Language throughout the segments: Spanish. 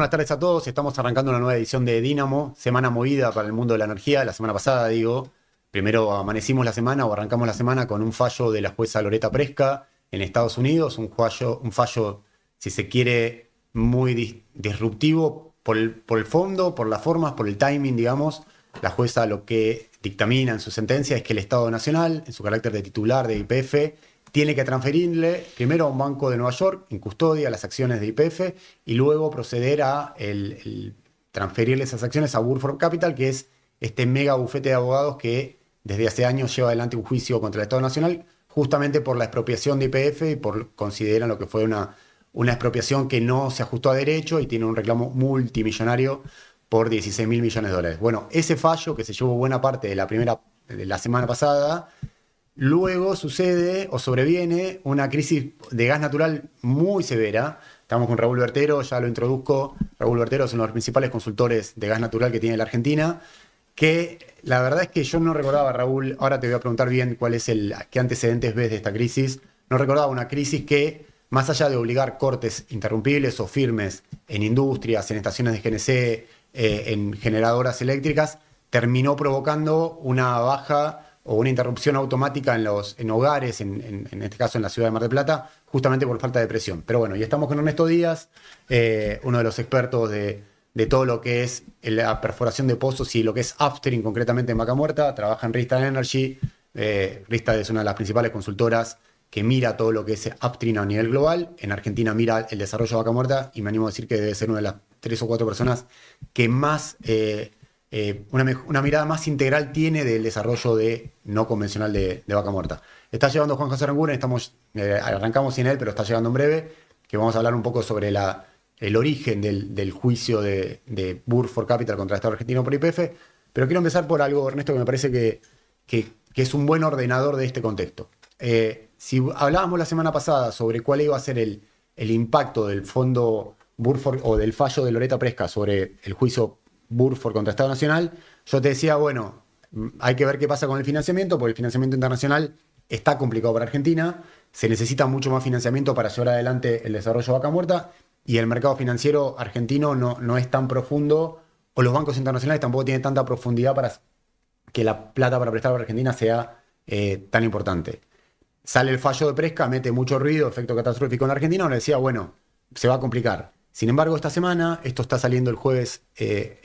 buenas tardes a todos. Estamos arrancando una nueva edición de Dínamo, semana movida para el mundo de la energía. La semana pasada, primero amanecimos la semana o arrancamos la semana con un fallo de la jueza Loretta Preska en Estados Unidos, un fallo, si se quiere, muy disruptivo por el fondo, por las formas, por el timing, digamos. La jueza lo que dictamina en su sentencia es que el Estado Nacional, en su carácter de titular de YPF, tiene que transferirle primero a un banco de Nueva York en custodia las acciones de YPF y luego proceder a transferirle esas acciones a Burford Capital, que es este mega bufete de abogados que desde hace años lleva adelante un juicio contra el Estado Nacional justamente por la expropiación de YPF y consideran lo que fue una expropiación que no se ajustó a derecho y tiene un reclamo multimillonario por 16.000 millones de dólares. Bueno, ese fallo que se llevó buena parte de la semana pasada. Luego sucede o sobreviene una crisis de gas natural muy severa. Estamos con Raúl Bertero, ya lo introduzco. Raúl Bertero es uno de los principales consultores de gas natural que tiene la Argentina, que la verdad es que yo no recordaba, Raúl, ahora te voy a preguntar bien qué antecedentes ves de esta crisis. No recordaba una crisis que, más allá de obligar cortes interrumpibles o firmes en industrias, en estaciones de GNC, en generadoras eléctricas, terminó provocando una baja o una interrupción automática en hogares, en este caso en la ciudad de Mar del Plata, justamente por falta de presión. Pero bueno, y estamos con Ernesto Díaz, uno de los expertos de todo lo que es la perforación de pozos y lo que es upstream, concretamente en Vaca Muerta. Trabaja en Rystad Energy. Rystad es una de las principales consultoras que mira todo lo que es upstream a nivel global. En Argentina mira el desarrollo de Vaca Muerta y me animo a decir que debe ser una de las 3 o 4 personas que más... una mirada más integral tiene del desarrollo no convencional de Vaca Muerta. Está llegando Juan José Aranguren, arrancamos sin él, pero está llegando en breve, que vamos a hablar un poco sobre el origen del juicio de Burford Capital contra el Estado argentino por YPF. Pero quiero empezar por algo, Ernesto, que me parece que es un buen ordenador de este contexto. Si hablábamos la semana pasada sobre cuál iba a ser el impacto del fondo Burford o del fallo de Loretta Preska sobre el juicio Burford contra Estado Nacional, yo te decía, bueno, hay que ver qué pasa con el financiamiento, porque el financiamiento internacional está complicado para Argentina, se necesita mucho más financiamiento para llevar adelante el desarrollo de Vaca Muerta, y el mercado financiero argentino no es tan profundo, o los bancos internacionales tampoco tienen tanta profundidad para que la plata para prestar a Argentina sea tan importante. Sale el fallo de Preska, mete mucho ruido, efecto catastrófico en Argentina, uno decía, bueno, se va a complicar. Sin embargo, esta semana, esto está saliendo el jueves,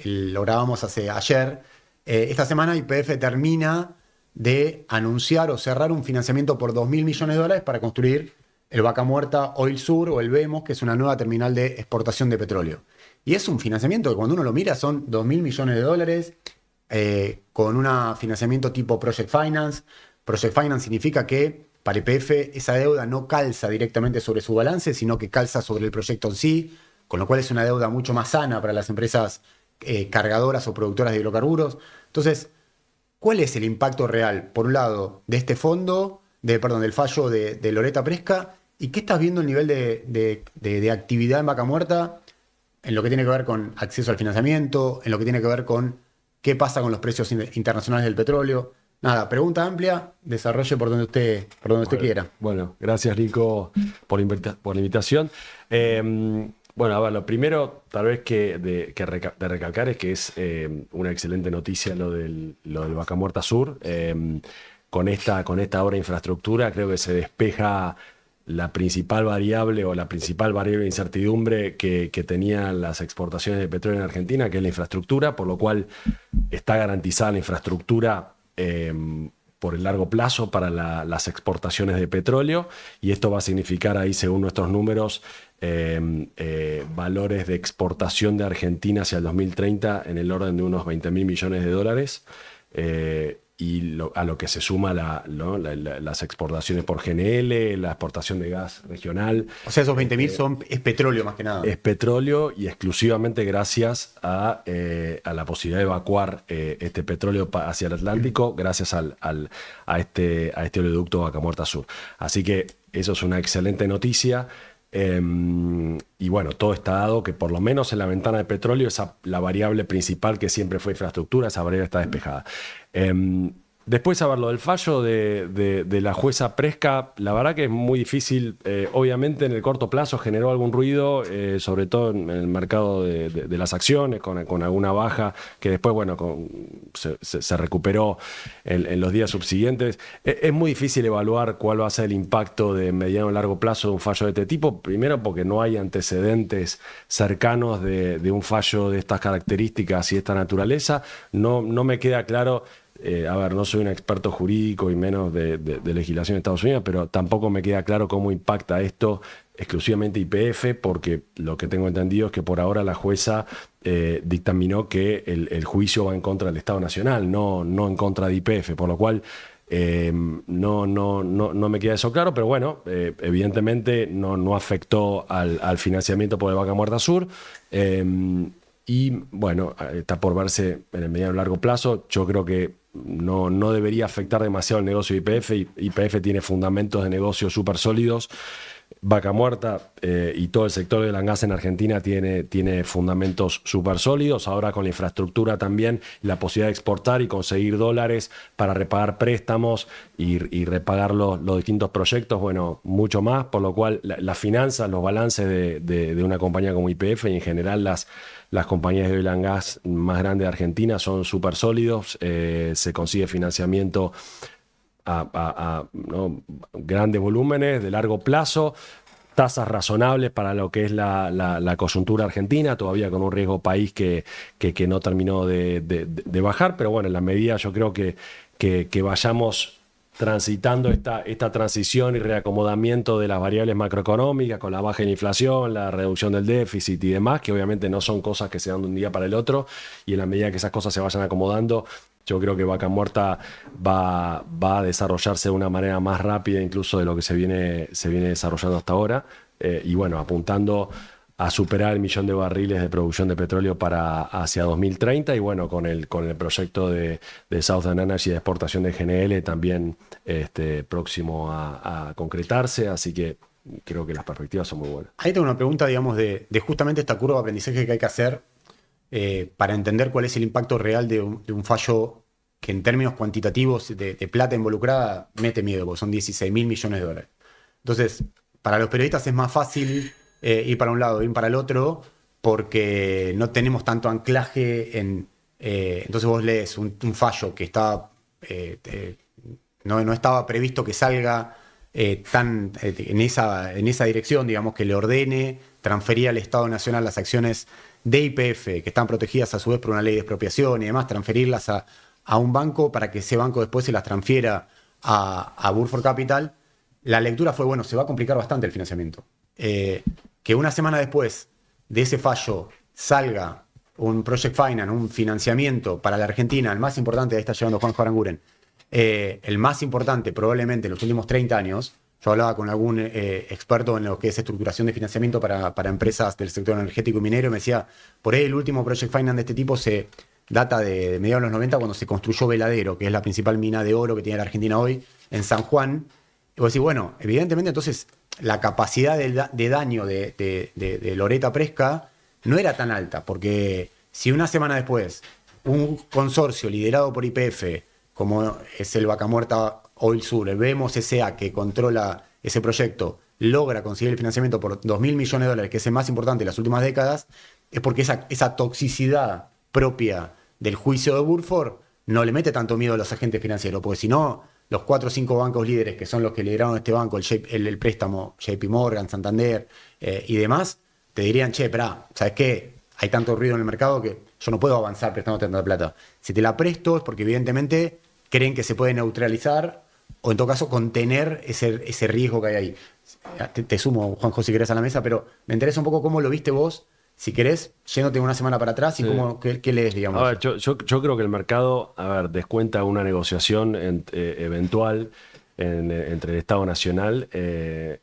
lo grabamos ayer, esta semana YPF termina de anunciar o cerrar un financiamiento por 2.000 millones de dólares para construir el Vaca Muerta Oil Sur o el VEMOS, que es una nueva terminal de exportación de petróleo. Y es un financiamiento que cuando uno lo mira son 2.000 millones de dólares con un financiamiento tipo Project Finance. Project Finance significa que para YPF esa deuda no calza directamente sobre su balance, sino que calza sobre el proyecto en sí, con lo cual es una deuda mucho más sana para las empresas cargadoras o productoras de hidrocarburos. Entonces, ¿cuál es el impacto real, por un lado, de este fondo, del fallo de Loretta Preska, y qué estás viendo el nivel de actividad en Vaca Muerta en lo que tiene que ver con acceso al financiamiento, en lo que tiene que ver con qué pasa con los precios internacionales del petróleo? Nada, pregunta amplia, desarrolle por donde usted quiera. Bueno, gracias Nico por la invitación. Bueno, a ver, lo primero tal vez de recalcar es que es una excelente noticia lo del Vaca Muerta Sur. Con esta obra de infraestructura creo que se despeja la principal variable de incertidumbre que tenían las exportaciones de petróleo en Argentina, que es la infraestructura, por lo cual está garantizada la infraestructura por el largo plazo para las exportaciones de petróleo, y esto va a significar ahí, según nuestros números, valores de exportación de Argentina hacia el 2030 en el orden de unos 20.000 millones de dólares, y a lo que se suma las exportaciones por GNL, la exportación de gas regional. O sea, esos 20.000 es petróleo más que nada. Es petróleo, y exclusivamente gracias a la posibilidad de evacuar este petróleo hacia el Atlántico, gracias a este oleoducto Vaca Muerta Sur. Así que eso es una excelente noticia. Y bueno, todo está dado que por lo menos en la ventana de petróleo la variable principal que siempre fue infraestructura, esa variable está despejada. Después, a ver, lo del fallo de la jueza Presca, la verdad que es muy difícil. Obviamente, en el corto plazo generó algún ruido, sobre todo en el mercado de las acciones, con alguna baja, que después, bueno, se recuperó en los días subsiguientes. Es muy difícil evaluar cuál va a ser el impacto de mediano o largo plazo de un fallo de este tipo. Primero, porque no hay antecedentes cercanos de un fallo de estas características y de esta naturaleza. No me queda claro. A ver, no soy un experto jurídico y menos de legislación de Estados Unidos, pero tampoco me queda claro cómo impacta esto exclusivamente YPF, porque lo que tengo entendido es que por ahora la jueza dictaminó que el juicio va en contra del Estado Nacional, no en contra de YPF, por lo cual no me queda eso claro, pero bueno, evidentemente no afectó al financiamiento por el Vaca Muerta Sur. Y bueno, está por verse en el mediano y largo plazo. Yo creo que no debería afectar demasiado el negocio de YPF. YPF tiene fundamentos de negocio súper sólidos. Vaca Muerta y todo el sector del gas en Argentina tiene fundamentos súper sólidos. Ahora con la infraestructura también, la posibilidad de exportar y conseguir dólares para repagar préstamos y repagar los distintos proyectos, bueno, mucho más. Por lo cual las finanzas, los balances de una compañía como YPF y en general las compañías de oil and gas más grandes de Argentina son súper sólidos. Se consigue financiamiento ¿no? Grandes volúmenes de largo plazo, tasas razonables para lo que es la coyuntura argentina, todavía con un riesgo país que no terminó de bajar, pero bueno, en la medida yo creo que vayamos transitando esta transición y reacomodamiento de las variables macroeconómicas con la baja en inflación, la reducción del déficit y demás, que obviamente no son cosas que se dan de un día para el otro, y en la medida que esas cosas se vayan acomodando, yo creo que Vaca Muerta va a desarrollarse de una manera más rápida incluso de lo que se viene desarrollando hasta ahora, y bueno, apuntando a superar el 1.000.000 de barriles de producción de petróleo hacia 2030, y bueno, con el proyecto de Southern Energy de exportación de GNL también próximo a concretarse, así que creo que las perspectivas son muy buenas. Ahí tengo una pregunta, digamos, de justamente esta curva de aprendizaje que hay que hacer para entender cuál es el impacto real de un fallo que en términos cuantitativos de plata involucrada mete miedo, porque son 16.000 millones de dólares. Entonces, para los periodistas es más fácil ir para un lado, ir para el otro, porque no tenemos tanto anclaje en... entonces vos lees un fallo que está, no estaba previsto que salga en esa dirección, digamos, que le ordene transferir al Estado Nacional las acciones de YPF, que están protegidas a su vez por una ley de expropiación y demás, transferirlas a un banco para que ese banco después se las transfiera a Burford Capital. La lectura fue, bueno, se va a complicar bastante el financiamiento. Que una semana después de ese fallo salga un project finance, un financiamiento para la Argentina, el más importante, ahí está llevando Juanjo Aranguren, el más importante probablemente en los últimos 30 años. Yo hablaba con algún experto en lo que es estructuración de financiamiento para empresas del sector energético y minero, y me decía, por ahí el último project finance de este tipo se data de mediados de los 90, cuando se construyó Veladero, que es la principal mina de oro que tiene la Argentina hoy, en San Juan. Y vos decís, bueno, evidentemente entonces la capacidad de daño de Loretta Presca no era tan alta, porque si una semana después un consorcio liderado por YPF, como es el Vaca Muerta Oil Sur, el Vemos S.A., que controla ese proyecto, logra conseguir el financiamiento por 2.000 millones de dólares, que es el más importante de las últimas décadas, es porque esa toxicidad propia del juicio de Burford no le mete tanto miedo a los agentes financieros, porque si no, los 4 o 5 bancos líderes que son los que lideraron este banco, el préstamo, JP Morgan, Santander y demás, te dirían, che, esperá, ¿sabes qué? Hay tanto ruido en el mercado que yo no puedo avanzar prestando tanta plata. Si te la presto es porque evidentemente creen que se puede neutralizar o en todo caso contener ese riesgo que hay ahí. Te sumo, Juanjo, si querés a la mesa, pero me interesa un poco cómo lo viste vos, si querés, yéndote una semana para atrás y qué lees, digamos. A ver, yo creo que el mercado, descuenta una negociación eventual entre el Estado Nacional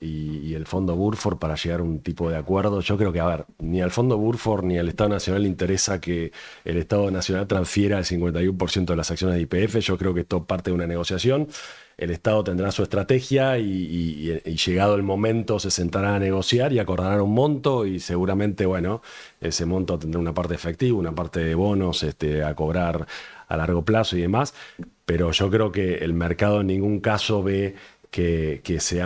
y el Fondo Burford para llegar a un tipo de acuerdo. Yo creo que, ni al Fondo Burford ni al Estado Nacional le interesa que el Estado Nacional transfiera el 51% de las acciones de YPF. Yo creo que esto parte de una negociación. El Estado tendrá su estrategia y llegado el momento se sentará a negociar y acordarán un monto, y seguramente, bueno, ese monto tendrá una parte efectiva, una parte de bonos a cobrar a largo plazo y demás. pero yo creo que el mercado en ningún caso ve que se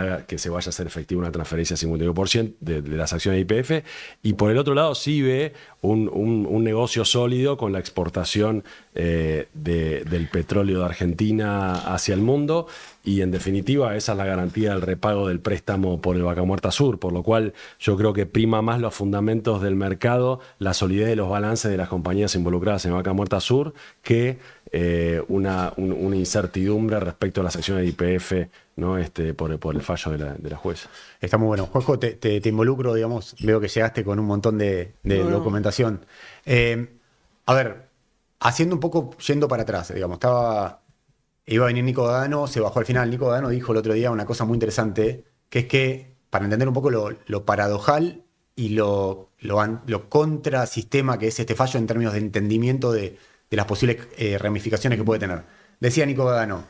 vaya a hacer efectiva una transferencia del 51% de las acciones de YPF, y por el otro lado sí ve un negocio sólido con la exportación del petróleo de Argentina hacia el mundo, y en definitiva esa es la garantía del repago del préstamo por el Vaca Muerta Sur, por lo cual yo creo que prima más los fundamentos del mercado, la solidez de los balances de las compañías involucradas en Vaca Muerta Sur, que una incertidumbre respecto a las acciones de YPF, ¿no? Por el fallo de la jueza. Está muy bueno. Juanjo, te involucro, digamos, veo que llegaste con un montón de documentación. A ver, haciendo un poco, yendo para atrás, digamos, iba a venir Nico Dadano, se bajó al final. Nico Dadano dijo el otro día una cosa muy interesante, que es que, para entender un poco lo paradojal y lo contrasistema que es este fallo en términos de entendimiento de las posibles ramificaciones que puede tener. Decía Nico Dadano,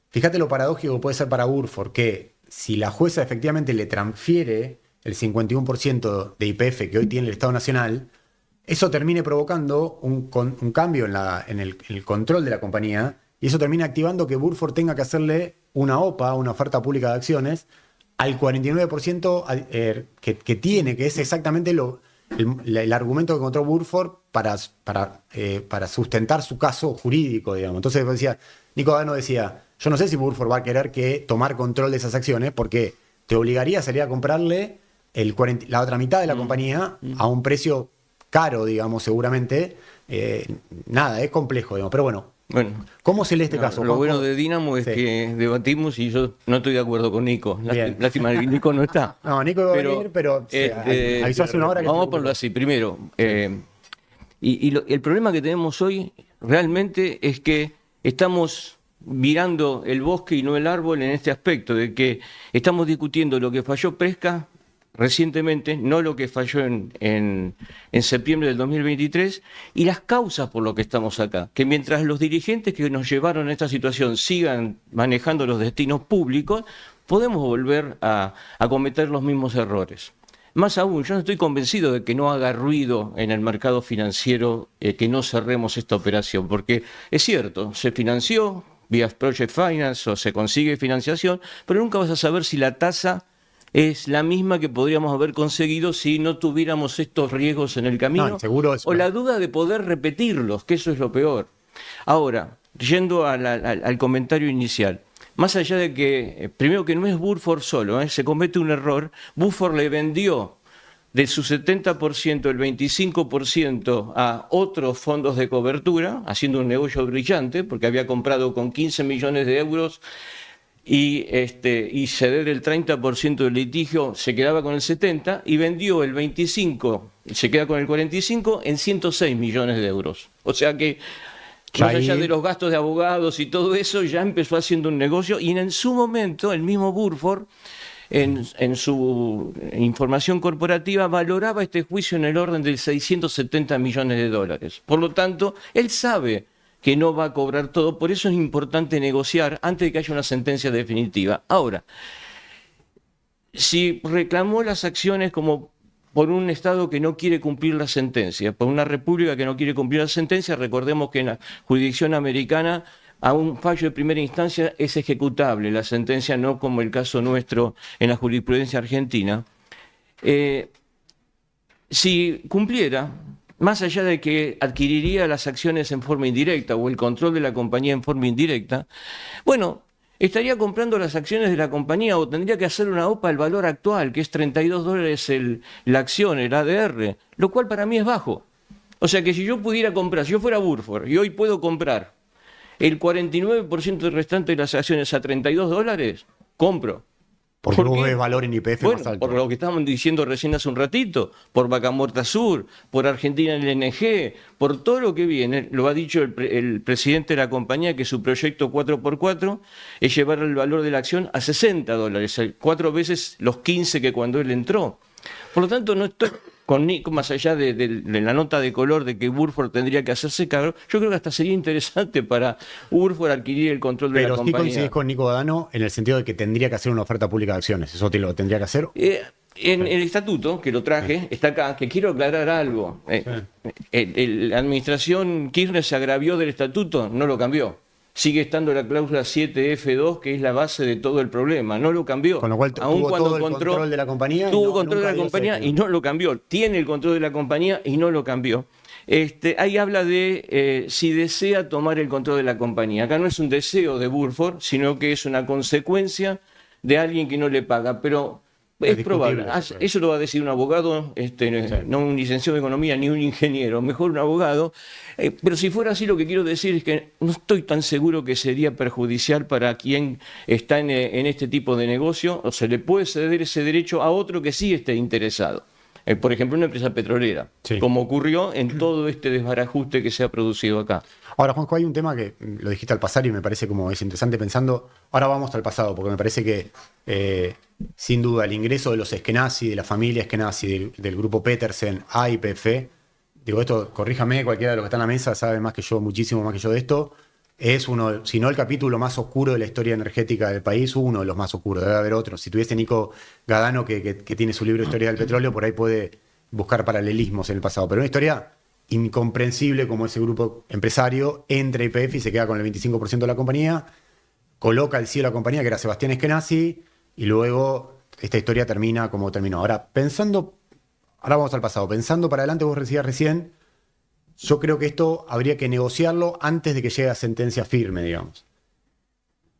fíjate lo paradójico que puede ser para Burford, que si la jueza efectivamente le transfiere el 51% de YPF que hoy tiene el Estado Nacional, eso termine provocando un cambio en el control de la compañía, y eso termina activando que Burford tenga que hacerle una OPA, una oferta pública de acciones, al 49% que tiene, que es exactamente el argumento que encontró Burford para sustentar su caso jurídico, digamos. Entonces Nico Dadano decía, yo no sé si Burford va a querer tomar control de esas acciones, porque te obligaría a salir a comprarle la otra mitad de la compañía a un precio caro, digamos, seguramente. Nada, es complejo, digamos, pero bueno. Bueno, ¿Cómo se lee este caso? Lo bueno de Dínamo es que debatimos y yo no estoy de acuerdo con Nico. Lástima que Nico no está. No, Nico iba a venir, pero avisó hace una hora que... Vamos a ponerlo así. Primero, el problema que tenemos hoy realmente es que estamos mirando el bosque y no el árbol en este aspecto, de que estamos discutiendo lo que falló Presca recientemente, no lo que falló en septiembre del 2023, y las causas por lo que estamos acá. Que mientras los dirigentes que nos llevaron a esta situación sigan manejando los destinos públicos, podemos volver a cometer los mismos errores. Más aún, yo no estoy convencido de que no haga ruido en el mercado financiero que no cerremos esta operación, porque es cierto, se financió vía Project Finance o se consigue financiación, pero nunca vas a saber si la tasa es la misma que podríamos haber conseguido si no tuviéramos estos riesgos en el camino, o la duda de poder repetirlos, que eso es lo peor. Ahora, yendo al comentario inicial, más allá de que, primero que no es Burford solo, se comete un error, Burford le vendió de su 70% el 25% a otros fondos de cobertura, haciendo un negocio brillante, porque había comprado con 15 millones de euros y ceder el 30% del litigio, se quedaba con el 70% y vendió el 25%, se queda con el 45% en 106 millones de euros. O sea que, más allá de los gastos de abogados y todo eso, ya empezó haciendo un negocio, y en su momento el mismo Burford, en su información corporativa, valoraba este juicio en el orden de 670 millones de dólares. Por lo tanto, él sabe que no va a cobrar todo, por eso es importante negociar antes de que haya una sentencia definitiva. Ahora, si reclamó las acciones como por un Estado que no quiere cumplir la sentencia, por una república que no quiere cumplir la sentencia, recordemos que en la jurisdicción americana a un fallo de primera instancia es ejecutable la sentencia, no como el caso nuestro en la jurisprudencia argentina. Si cumpliera, más allá de que adquiriría las acciones en forma indirecta o el control de la compañía en forma indirecta, bueno, estaría comprando las acciones de la compañía o tendría que hacer una OPA al valor actual, que es $32 la acción, el ADR, lo cual para mí es bajo. O sea que si yo pudiera comprar, si yo fuera Burford y hoy puedo comprar el 49% restante de las acciones a $32, compro. Porque vos ves valor en YPF más alto. Por lo que estábamos diciendo recién hace un ratito, por Vaca Muerta Sur, por Argentina LNG, por todo lo que viene. Lo ha dicho el presidente de la compañía, que su proyecto 4x4 es llevar el valor de la acción a $60, 4 veces los 15 que cuando él entró. Por lo tanto, no estoy con Nico, más allá de la nota de color de que Burford tendría que hacerse cargo. Yo creo que hasta sería interesante para Burford adquirir el control de la compañía. Pero sí coincidís con Nico Dadano en el sentido de que tendría que hacer una oferta pública de acciones. ¿Eso lo tendría que hacer? En el estatuto, que lo traje, está acá, que quiero aclarar algo. La administración Kirchner se agravió del estatuto, no lo cambió. sigue estando la cláusula 7F2, que es la base de todo el problema. No lo cambió. Con lo cual Aun tuvo cuando todo el control de la compañía. Tuvo y no, control de nunca la dio compañía ese- y no lo cambió. Tiene el control de la compañía y no lo cambió. Ahí habla de si desea tomar el control de la compañía. Acá no es un deseo de Burford, sino que es una consecuencia de alguien que no le paga. Pero es probable. discutible eso, Eso lo va a decir un abogado, no un licenciado de economía ni un ingeniero, mejor un abogado. Pero si fuera así, lo que quiero decir es que no estoy tan seguro que sería perjudicial para quien está en este tipo de negocio, o se le puede ceder ese derecho a otro que sí esté interesado. Por ejemplo, una empresa petrolera, Sí. como ocurrió en todo este desbarajuste que se ha producido acá. Ahora, Juanjo, hay un tema que lo dijiste al pasar y me parece como es interesante pensando. Ahora vamos al pasado, porque me parece que sin duda el ingreso de los Eskenazi, de la familia Eskenazi, del grupo Petersen a YPF, digo esto, corríjame, cualquiera de los que está en la mesa sabe más que yo, muchísimo más que yo de esto, es uno, si no el capítulo más oscuro de la historia energética del país, uno de los más oscuros, debe haber otros. Si tuviese Nico Gadano, que tiene su libro Historia del Petróleo, por ahí puede buscar paralelismos en el pasado, pero una historia incomprensible como ese grupo empresario entra a YPF y se queda con el 25% de la compañía, coloca al cielo a la compañía, que era Sebastián Eskenazi, y luego esta historia termina como terminó. Ahora vamos al pasado, pensando para adelante, vos decías recién, yo creo que esto habría que negociarlo antes de que llegue a sentencia firme, digamos.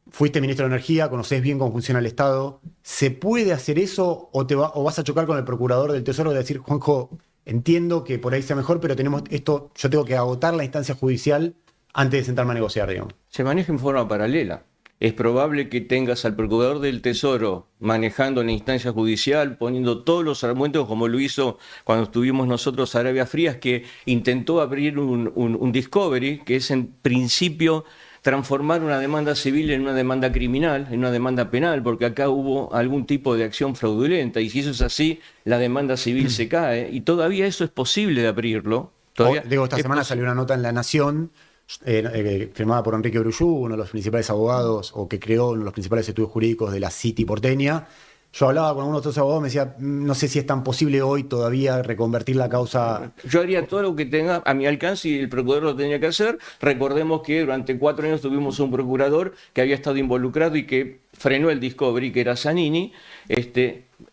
Fuiste ministro de Energía, conocés bien cómo funciona el Estado. ¿Se puede hacer eso o vas a chocar con el procurador del Tesoro de decir, Juanjo, entiendo que por ahí sea mejor, pero tenemos esto, yo tengo que agotar la instancia judicial antes de sentarme a negociar, digamos? Se maneja en forma paralela. Es probable que tengas al procurador del Tesoro manejando la instancia judicial, poniendo todos los argumentos, como lo hizo cuando estuvimos nosotros a Arabia Frías, que intentó abrir un discovery, que es en principio transformar una demanda civil en una demanda criminal, en una demanda penal, porque acá hubo algún tipo de acción fraudulenta, y si eso es así, la demanda civil se cae, y todavía eso es posible de abrirlo. Esta semana salió una nota en La Nación, firmada por Enrique Brullú, uno de los principales abogados, o que creó uno de los principales estudios jurídicos de la City porteña. Yo hablaba con algunos otros abogados, me decía, no sé si es tan posible hoy todavía reconvertir la causa. Yo haría todo lo que tenga a mi alcance y el procurador lo tenía que hacer. Recordemos que durante 4 años tuvimos un procurador que había estado involucrado y que frenó el Discovery, que era Zanini.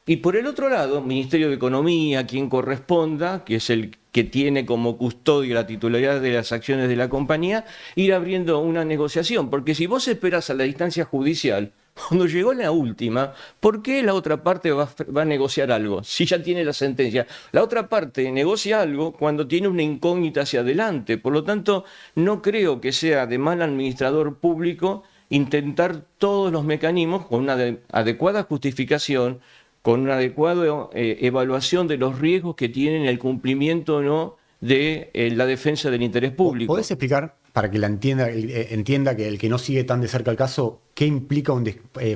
Y por el otro lado, Ministerio de Economía, quien corresponda, que es el que tiene como custodio la titularidad de las acciones de la compañía, ir abriendo una negociación. Porque si vos esperás a la instancia judicial, cuando llegó la última, ¿por qué la otra parte va a negociar algo? Si ya tiene la sentencia. La otra parte negocia algo cuando tiene una incógnita hacia adelante. Por lo tanto, no creo que sea de mal administrador público intentar todos los mecanismos con una adecuada justificación, con una adecuada evaluación de los riesgos que tienen el cumplimiento o no de la defensa del interés público. ¿Podés explicar, para que entienda que el que no sigue tan de cerca el caso, qué implica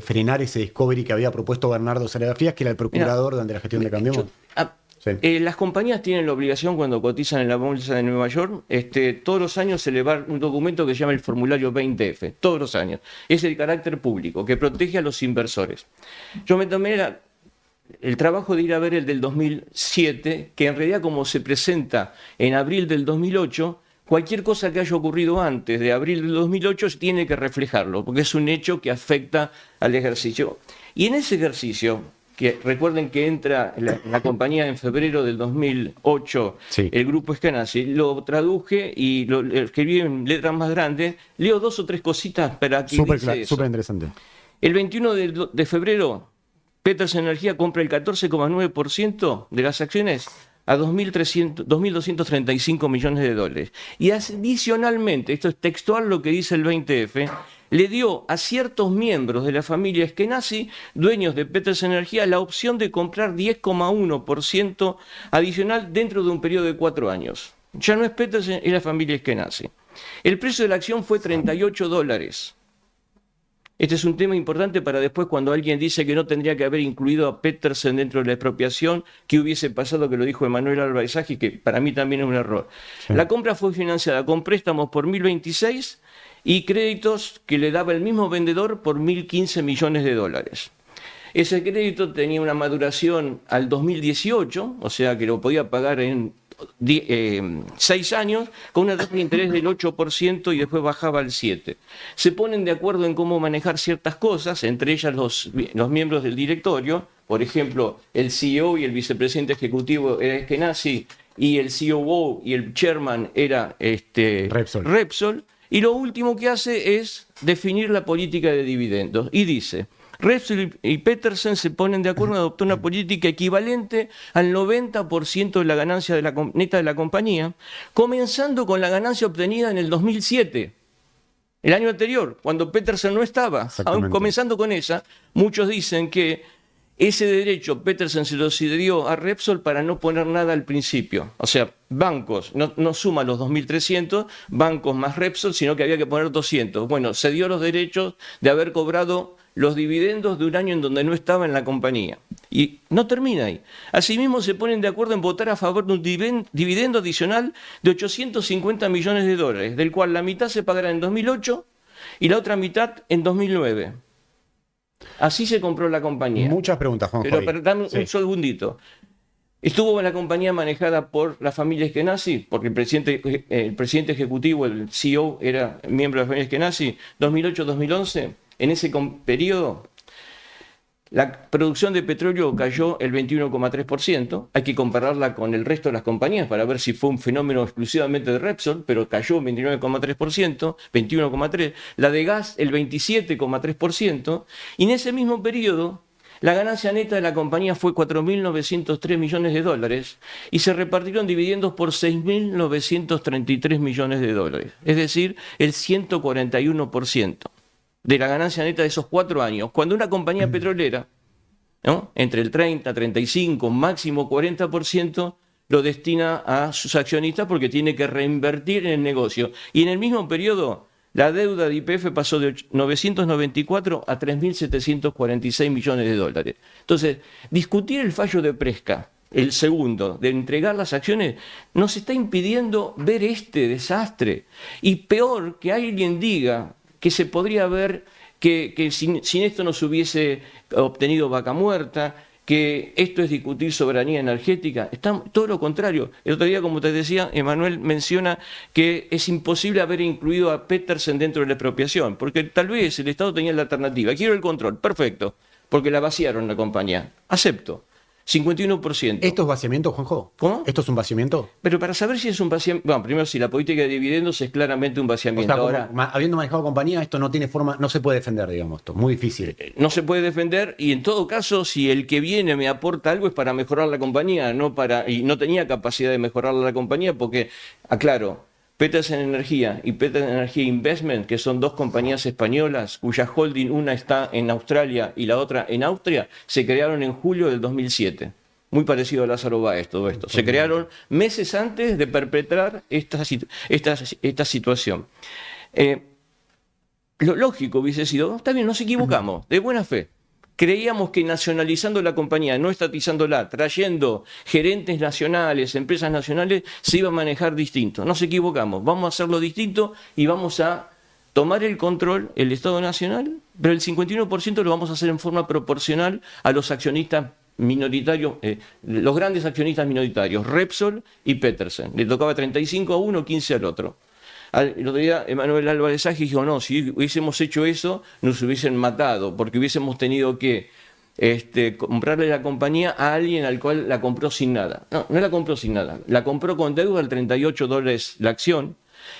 frenar ese discovery que había propuesto Bernardo Sarabia Frías, que era el procurador durante la gestión de Cambiemos? Las compañías tienen la obligación, cuando cotizan en la bolsa de Nueva York, todos los años elevar un documento que se llama el formulario 20F, todos los años. Es el carácter público, que protege a los inversores. Yo me tomé el trabajo de ir a ver el del 2007, que en realidad, como se presenta en abril del 2008, cualquier cosa que haya ocurrido antes de abril del 2008 tiene que reflejarlo, porque es un hecho que afecta al ejercicio. Y en ese ejercicio, que recuerden que entra la compañía en febrero del 2008, sí, el grupo Eskenazi, lo traduje y lo escribí en letras más grandes. Leo 2 o 3 cositas para que súper interesante. El 21 de febrero, Petersen Energía compra el 14,9% de las acciones a 2.235 millones de dólares. Y adicionalmente, esto es textual lo que dice el 20F, le dio a ciertos miembros de la familia Eskenazi, dueños de Petersen Energía, la opción de comprar 10,1% adicional dentro de un periodo de 4 años. Ya no es Petersen, es la familia Eskenazi. El precio de la acción fue $38. Este es un tema importante para después, cuando alguien dice que no tendría que haber incluido a Petersen dentro de la expropiación, ¿qué hubiese pasado? Que lo dijo Emanuel Álvarez Agis, que para mí también es un error. Sí. La compra fue financiada con préstamos por 1.026 y créditos que le daba el mismo vendedor por 1.015 millones de dólares. Ese crédito tenía una maduración al 2018, o sea que lo podía pagar en 6 años con una tasa de interés del 8% y después bajaba al 7%. Se ponen de acuerdo en cómo manejar ciertas cosas, entre ellas los miembros del directorio. Por ejemplo, el CEO y el vicepresidente ejecutivo era Eskenazi y el COO y el chairman era Repsol. Y lo último que hace es definir la política de dividendos. Y dice, Repsol y Petersen se ponen de acuerdo en adoptar una política equivalente al 90% de la ganancia neta de la compañía, comenzando con la ganancia obtenida en el 2007. El año anterior, cuando Petersen no estaba, aún comenzando con esa, muchos dicen que ese derecho Petersen se lo cedió a Repsol para no poner nada al principio. O sea, bancos, no suma los 2.300, bancos más Repsol, sino que había que poner 200. Bueno, se dio los derechos de haber cobrado los dividendos de un año en donde no estaba en la compañía. Y no termina ahí. Asimismo, se ponen de acuerdo en votar a favor de un dividendo adicional de 850 millones de dólares, del cual la mitad se pagará en 2008 y la otra mitad en 2009. Así se compró la compañía. Muchas preguntas, Juanjo. Pero dame un segundito. Estuvo la compañía manejada por la familia Eskenazi, porque el presidente ejecutivo, el CEO, era miembro de la familia Eskenazi, 2008-2011. En ese periodo, la producción de petróleo cayó el 21,3%. Hay que compararla con el resto de las compañías para ver si fue un fenómeno exclusivamente de Repsol, pero cayó un 29,3%, 21,3%. La de gas, el 27,3%. Y en ese mismo periodo, la ganancia neta de la compañía fue 4.903 millones de dólares y se repartieron dividendos por 6.933 millones de dólares. Es decir, el 141%. De la ganancia neta de esos 4 años, cuando una compañía petrolera, ¿no?, entre el 30, 35, máximo 40%, lo destina a sus accionistas porque tiene que reinvertir en el negocio. Y en el mismo periodo, la deuda de YPF pasó de 994 a 3.746 millones de dólares. Entonces, discutir el fallo de Presca, el segundo, de entregar las acciones, nos está impidiendo ver este desastre. Y peor, que alguien diga que se podría ver que sin esto no se hubiese obtenido Vaca Muerta, que esto es discutir soberanía energética. Está todo lo contrario. El otro día, como te decía, Emanuel menciona que es imposible haber incluido a Petersen dentro de la expropiación, porque tal vez el Estado tenía la alternativa. Quiero el control, perfecto, porque la vaciaron la compañía. Acepto. 51%. ¿Esto es vaciamiento, Juanjo? ¿Cómo? ¿Esto es un vaciamiento? Pero para saber si es un vaciamiento... Bueno, primero, si la política de dividendos es claramente un vaciamiento. O sea, habiendo manejado compañía, esto no tiene forma, no se puede defender, digamos, esto, muy difícil. No se puede defender y en todo caso, si el que viene me aporta algo es para mejorar la compañía, y no tenía capacidad de mejorar la compañía porque, aclaro, Petersen Energía y Petersen Energía Investment, que son dos compañías españolas cuya holding una está en Australia y la otra en Austria, se crearon en julio del 2007. Muy parecido a Lázaro Báez todo esto. Se crearon meses antes de perpetrar esta situación. Lo lógico hubiese sido, está bien, nos equivocamos, de buena fe. Creíamos que nacionalizando la compañía, no estatizándola, trayendo gerentes nacionales, empresas nacionales, se iba a manejar distinto. Nos equivocamos, vamos a hacerlo distinto y vamos a tomar el control, el Estado Nacional, pero el 51% lo vamos a hacer en forma proporcional a los accionistas minoritarios, los grandes accionistas minoritarios, Repsol y Petersen. Le tocaba 35 a uno, 15 al otro. El otro día Emanuel Álvarez Agis dijo, no, si hubiésemos hecho eso, nos hubiesen matado, porque hubiésemos tenido que comprarle la compañía a alguien al cual la compró sin nada. No, no la compró sin nada. La compró con deuda al $38 la acción,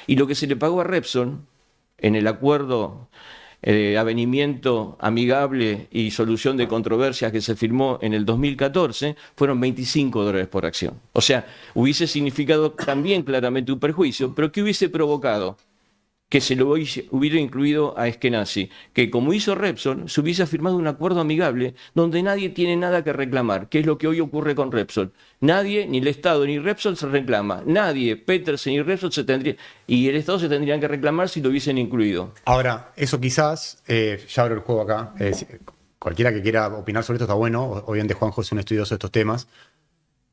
y lo que se le pagó a Repsol en el acuerdo avenimiento amigable y solución de controversias que se firmó en el 2014, fueron $25 por acción. O sea, hubiese significado también claramente un perjuicio, pero ¿qué hubiese provocado? Que se lo hubiera incluido a Eskenazi, que como hizo Repsol, se hubiese firmado un acuerdo amigable donde nadie tiene nada que reclamar, que es lo que hoy ocurre con Repsol. Nadie, ni el Estado ni Repsol se reclama. Nadie, Petersen y Repsol y el Estado se tendrían que reclamar si lo hubiesen incluido. Ahora, eso quizás, ya abro el juego acá, cualquiera que quiera opinar sobre esto está bueno, obviamente Juanjo es un estudioso de estos temas.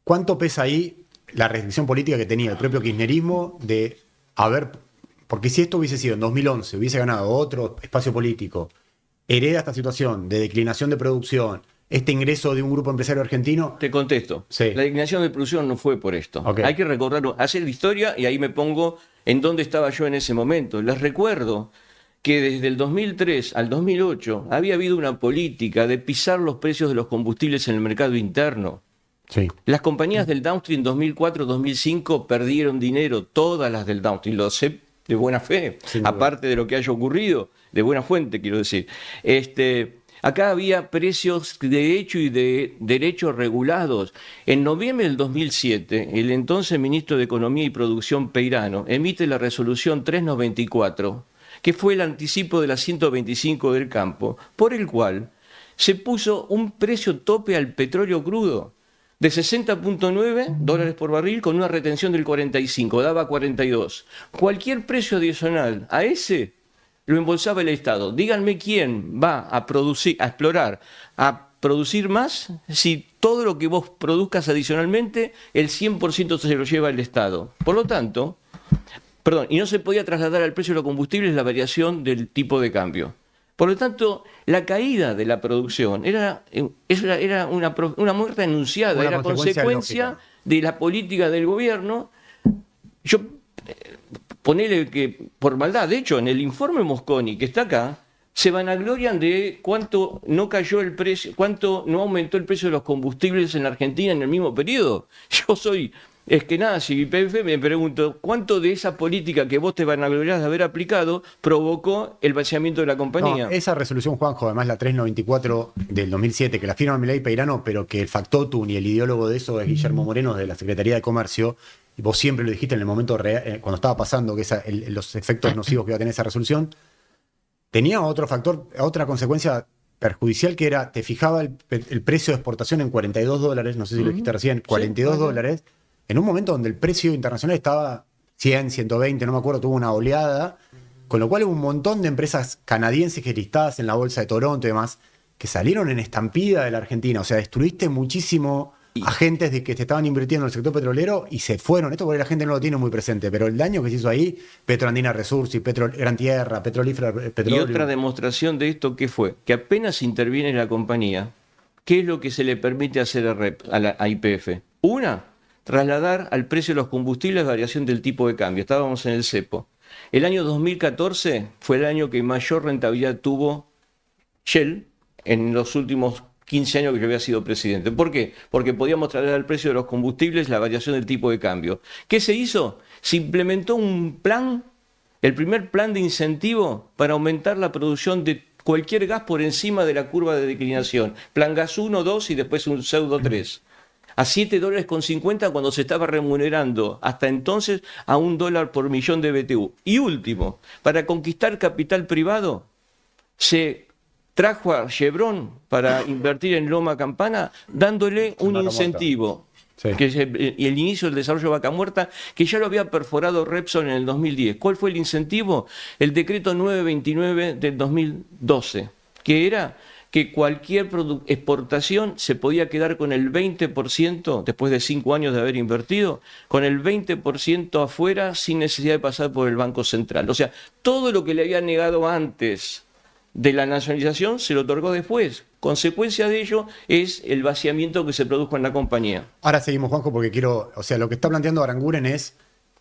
¿Cuánto pesa ahí la restricción política que tenía el propio kirchnerismo de haber... Porque si esto hubiese sido en 2011, hubiese ganado otro espacio político, hereda esta situación de declinación de producción, este ingreso de un grupo empresario argentino? Te contesto. Sí. La dignación de producción no fue por esto. Ok. Hay que recordar, hacer la historia y ahí me pongo en dónde estaba yo en ese momento. Les recuerdo que desde el 2003 al 2008 había habido una política de pisar los precios de los combustibles en el mercado interno. Sí. Las compañías del downstream 2004-2005 perdieron dinero, todas las del downstream, lo sé de buena fe, Sin duda. aparte de lo que haya ocurrido, de buena fuente quiero decir. Acá había precios de hecho y de derecho regulados. En noviembre del 2007, el entonces ministro de Economía y Producción Peirano emite la resolución 394, que fue el anticipo de la 125 del campo, por el cual se puso un precio tope al petróleo crudo de $60.9 por barril con una retención del 45, daba 42. Cualquier precio adicional a ese lo embolsaba el Estado. Díganme quién va a producir, a explorar, a producir más si todo lo que vos produzcas adicionalmente, el 100% se lo lleva el Estado. Por lo tanto, y no se podía trasladar al precio de los combustibles la variación del tipo de cambio. Por lo tanto, la caída de la producción era una muerte anunciada, Una era consecuencia consecuencia lógica de la política del gobierno. Yo ponele que por maldad, de hecho, en el informe Mosconi que está acá, se vanaglorian de cuánto no cayó el precio, cuánto no aumentó el precio de los combustibles en la Argentina en el mismo periodo. Yo soy Eskenazi y YPF, me pregunto, ¿cuánto de esa política que vos te vanagloriás de haber aplicado provocó el vaciamiento de la compañía? No, esa resolución, Juanjo, además la 394 del 2007, que la firma Milei Peirano, pero que el factotum y el ideólogo de eso es Guillermo Moreno de la Secretaría de Comercio, y vos siempre lo dijiste en el momento real, cuando estaba pasando que los efectos nocivos que iba a tener esa resolución, tenía otro factor, otra consecuencia perjudicial que era, te fijaba el precio de exportación en $42, no sé si lo dijiste recién, $42, en un momento donde el precio internacional estaba 100, 120, no me acuerdo, tuvo una oleada, con lo cual hubo un montón de empresas canadienses que listadas en la bolsa de Toronto y demás, que salieron en estampida de la Argentina. O sea, destruiste muchísimo agentes de que te estaban invirtiendo en el sector petrolero y se fueron. Esto porque la gente no lo tiene muy presente, pero el daño que se hizo ahí, Petroandina Resources, Gran Tierra, Petrolífera, Y Petróleo. otra demostración de esto, ¿qué fue? Que apenas interviene la compañía, ¿qué es lo que se le permite hacer a YPF? Una, trasladar al precio de los combustibles variación del tipo de cambio. Estábamos en el cepo. El año 2014 fue el año que mayor rentabilidad tuvo Shell en los últimos 15 años que yo había sido presidente. ¿Por qué? Porque podíamos trasladar al precio de los combustibles la variación del tipo de cambio. ¿Qué se hizo? Se implementó un plan, el primer plan de incentivo para aumentar la producción de cualquier gas por encima de la curva de declinación. Plan gas 1, 2 y después un pseudo 3. A $7.50 cuando se estaba remunerando hasta entonces a $1 por millón de BTU. Y último, para conquistar capital privado, se trajo a Chevron para invertir en Loma Campana, dándole un incentivo. Sí. Que es el inicio del desarrollo de Vaca Muerta, que ya lo había perforado Repsol en el 2010. ¿Cuál fue el incentivo? El decreto 929 del 2012, que era que cualquier exportación se podía quedar con el 20%, después de 5 años de haber invertido, con el 20% afuera sin necesidad de pasar por el Banco Central. O sea, todo lo que le había negado antes de la nacionalización se lo otorgó después. Consecuencia de ello es el vaciamiento que se produjo en la compañía. Ahora seguimos, Juanjo, porque lo que está planteando Aranguren es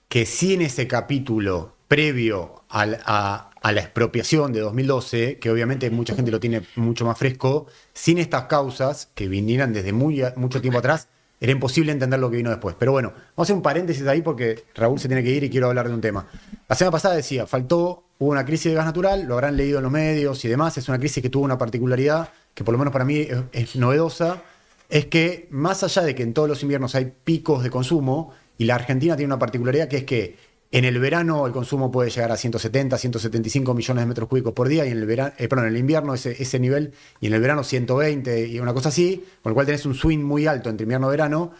que si en ese capítulo previo a la expropiación de 2012, que obviamente mucha gente lo tiene mucho más fresco, sin estas causas que vinieran desde mucho tiempo atrás, era imposible entender lo que vino después. Pero bueno, vamos a hacer un paréntesis ahí porque Raúl se tiene que ir y quiero hablar de un tema. La semana pasada decía, hubo una crisis de gas natural, lo habrán leído en los medios y demás, es una crisis que tuvo una particularidad que por lo menos para mí es novedosa, es que más allá de que en todos los inviernos hay picos de consumo, y la Argentina tiene una particularidad que es que en el verano el consumo puede llegar a 170, 175 millones de metros cúbicos por día, y en el invierno ese nivel, y en el verano 120 y una cosa así, con lo cual tenés un swing muy alto entre invierno y verano.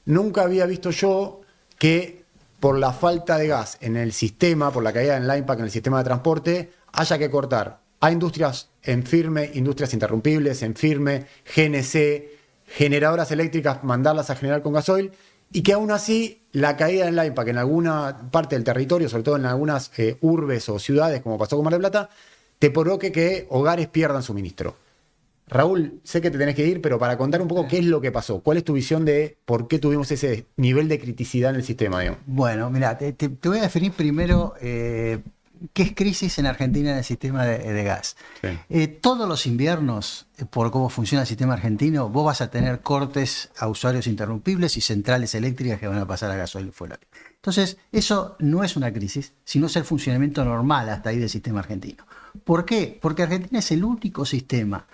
Nunca había visto yo que por la falta de gas en el sistema, por la caída en line pack en el sistema de transporte, haya que cortar a industrias en firme, industrias interrumpibles en firme, GNC, generadoras eléctricas, mandarlas a generar con gasoil, y que aún así la caída en line pack en alguna parte del territorio, sobre todo en algunas urbes o ciudades, como pasó con Mar del Plata, te provoque que hogares pierdan suministro. Raúl, sé que te tenés que ir, pero para contar un poco qué es lo que pasó, ¿cuál es tu visión de por qué tuvimos ese nivel de criticidad en el sistema, digamos? Bueno, mira, te voy a definir primero qué es crisis en Argentina en el sistema de gas. Sí. Todos los inviernos, por cómo funciona el sistema argentino, vos vas a tener cortes a usuarios interrumpibles y centrales eléctricas que van a pasar a gasoil fuera. Entonces, eso no es una crisis, sino es el funcionamiento normal hasta ahí del sistema argentino. ¿Por qué? Porque Argentina es el único sistema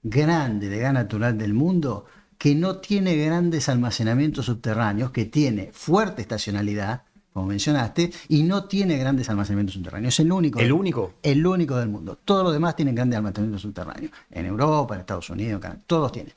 grande de gas natural del mundo que no tiene grandes almacenamientos subterráneos, que tiene fuerte estacionalidad, como mencionaste, y no tiene grandes almacenamientos subterráneos. Es el único. ¿El único? El único del mundo. Todos los demás tienen grandes almacenamientos subterráneos. En Europa, en Estados Unidos, en Canadá, todos tienen.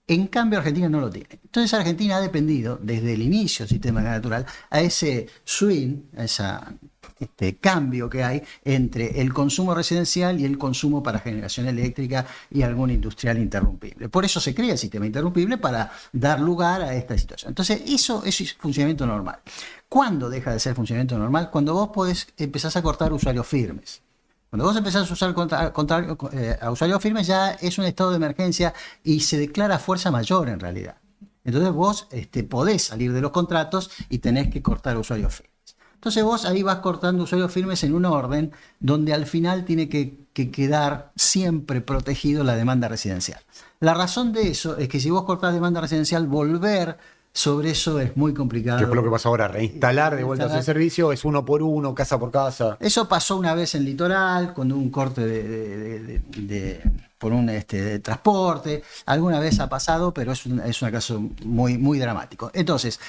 En cambio, Argentina no lo tiene. Entonces, Argentina ha dependido, desde el inicio del sistema de gas natural, a ese swing, a ese cambio que hay entre el consumo residencial y el consumo para generación eléctrica y algún industrial interrumpible. Por eso se crea el sistema interrumpible, para dar lugar a esta situación. Entonces, eso es funcionamiento normal. ¿Cuándo deja de ser funcionamiento normal? Cuando vos empezás a cortar usuarios firmes. Cuando vos empezás a usar a usuarios firmes, ya es un estado de emergencia y se declara fuerza mayor en realidad. Entonces vos podés salir de los contratos y tenés que cortar usuarios firmes. Entonces vos ahí vas cortando usuarios firmes en un orden donde al final tiene que quedar siempre protegido la demanda residencial. La razón de eso es que si vos cortás demanda residencial, volver sobre eso es muy complicado. ¿Qué fue lo que pasó ahora? Reinstalar de vuelta ese servicio, es uno por uno, casa por casa. Eso pasó una vez en Litoral, con un corte por un de transporte. Alguna vez ha pasado, pero es un caso muy, muy dramático. Entonces,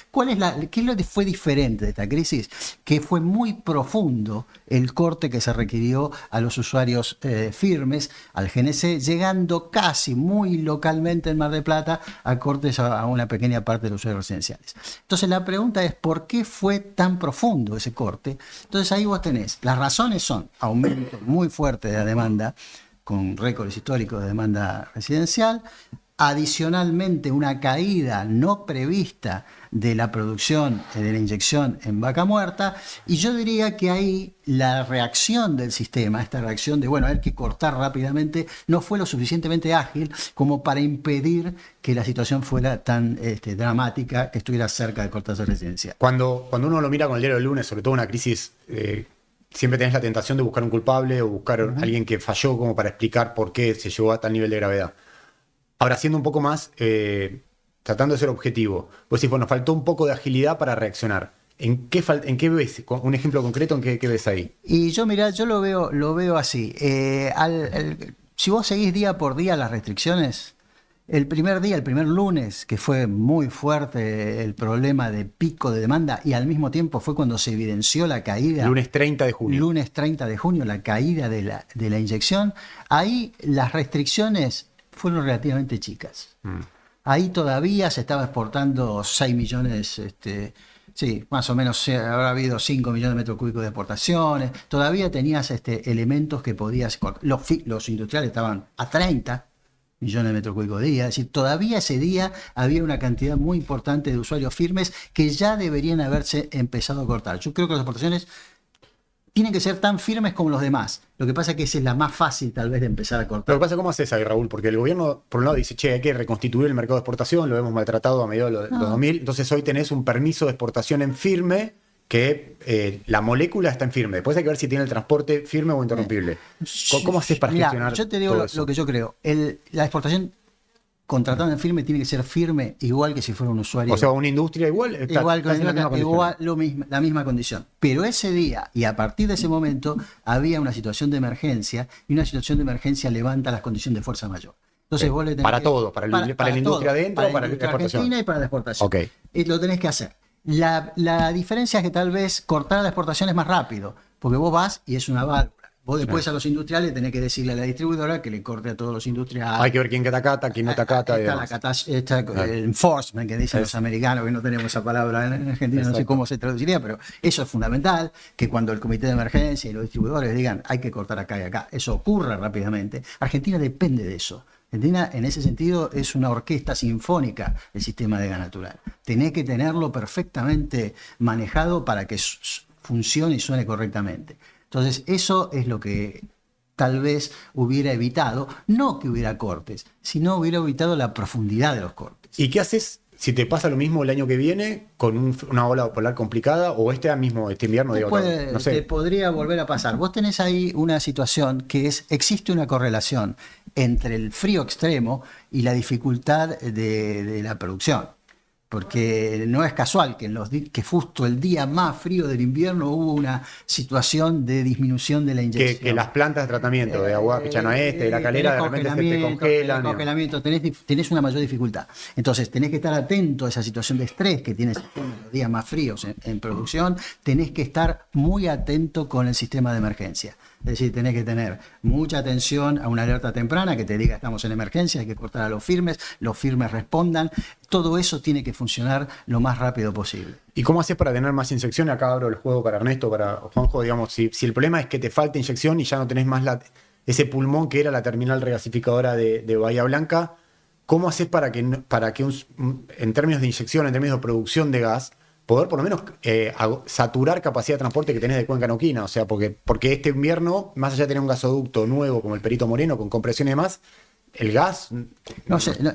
¿qué es lo que fue diferente de esta crisis? Que fue muy profundo el corte que se requirió a los usuarios firmes, al GNC, llegando casi muy localmente en Mar del Plata a cortes a una pequeña parte de los usuarios residenciales. Entonces, la pregunta es, ¿por qué fue tan profundo ese corte? Entonces, ahí vos tenés, las razones son aumento muy fuerte de la demanda, con récords históricos de demanda residencial, adicionalmente una caída no prevista de la producción de la inyección en vaca muerta, y yo diría que ahí la reacción del sistema, esta reacción de, hay que cortar rápidamente, no fue lo suficientemente ágil como para impedir que la situación fuera tan dramática, que estuviera cerca de cortarse residencial. Cuando uno lo mira con el diario del lunes, sobre todo una crisis, siempre tenés la tentación de buscar un culpable o buscar a alguien que falló como para explicar por qué se llegó a tal nivel de gravedad. Ahora, siendo un poco más, tratando de ser objetivo, vos decís, bueno, faltó un poco de agilidad para reaccionar. ¿En qué ves? Un ejemplo concreto, ¿en qué ves ahí? Y yo lo veo así. Si vos seguís día por día las restricciones, el primer lunes, que fue muy fuerte el problema de pico de demanda, y al mismo tiempo fue cuando se evidenció la caída. Lunes 30 de junio. Lunes 30 de junio, la caída de la inyección. Ahí las restricciones fueron relativamente chicas. Ahí todavía se estaba exportando 6 millones, más o menos habrá habido 5 millones de metros cúbicos de exportaciones. Todavía tenías elementos que podías cortar. Los industriales estaban a 30 millones de metros cúbicos día. Es decir, todavía ese día había una cantidad muy importante de usuarios firmes que ya deberían haberse empezado a cortar. Yo creo que las exportaciones tienen que ser tan firmes como los demás. Lo que pasa es que esa es la más fácil tal vez de empezar a cortar. Lo que pasa, ¿cómo haces ahí, Raúl? Porque el gobierno, por un lado, dice, hay que reconstituir el mercado de exportación, lo hemos maltratado a mediados de los 2000, entonces hoy tenés un permiso de exportación en firme, que la molécula está en firme. Después hay que ver si tiene el transporte firme o interrumpible. ¿Cómo haces para gestionar yo te digo lo que yo creo. La exportación contratada en firme tiene que ser firme igual que si fuera un usuario. O sea, una industria igual. La misma condición. Pero ese día y a partir de ese momento había una situación de emergencia, y una situación de emergencia levanta las condiciones de fuerza mayor. Entonces vos le tenés para todo, para la industria adentro, para la exportación. Argentina y para la exportación. Okay. Y lo tenés que hacer. La diferencia es que tal vez cortar la exportación es más rápido, porque vos vas y es una válvula. Vos después a los industriales tenés que decirle a la distribuidora que le corte a todos los industriales. Hay que ver quién te acata, quién no te acata. Está el enforcement que dicen los americanos, que no tenemos esa palabra en Argentina. Exacto. No sé cómo se traduciría, pero eso es fundamental, que cuando el comité de emergencia y los distribuidores digan hay que cortar acá y acá, eso ocurra rápidamente. Argentina depende de eso. Argentina, en ese sentido, es una orquesta sinfónica el sistema de gas natural. Tenés que tenerlo perfectamente manejado para que funcione y suene correctamente. Entonces, eso es lo que tal vez hubiera evitado, no que hubiera cortes, sino hubiera evitado la profundidad de los cortes. ¿Y qué haces si te pasa lo mismo el año que viene con una ola polar complicada o este invierno? Digo, no sé. Te podría volver a pasar. Vos tenés ahí una situación que existe una correlación entre el frío extremo y la dificultad de la producción. Porque no es casual que que justo el día más frío del invierno hubo una situación de disminución de la inyección. Que las plantas de tratamiento de agua Pichano Este, de la Calera, de repente se te congelan. Congelamiento, tenés una mayor dificultad. Entonces tenés que estar atento a esa situación de estrés que tienes en los días más fríos en producción. Tenés que estar muy atento con el sistema de emergencia. Es decir, tenés que tener mucha atención a una alerta temprana que te diga estamos en emergencia, hay que cortar a los firmes respondan. Todo eso tiene que funcionar lo más rápido posible. ¿Y cómo haces para tener más inyección? Acá abro el juego para Ernesto, para Juanjo. Digamos, si el problema es que te falta inyección y ya no tenés más ese pulmón que era la terminal regasificadora de Bahía Blanca, ¿cómo haces para que en términos de inyección, en términos de producción de gas, poder por lo menos saturar capacidad de transporte que tenés de Cuenca Neuquina? O sea, porque este invierno, más allá de tener un gasoducto nuevo como el Perito Moreno, con compresión y demás, el gas...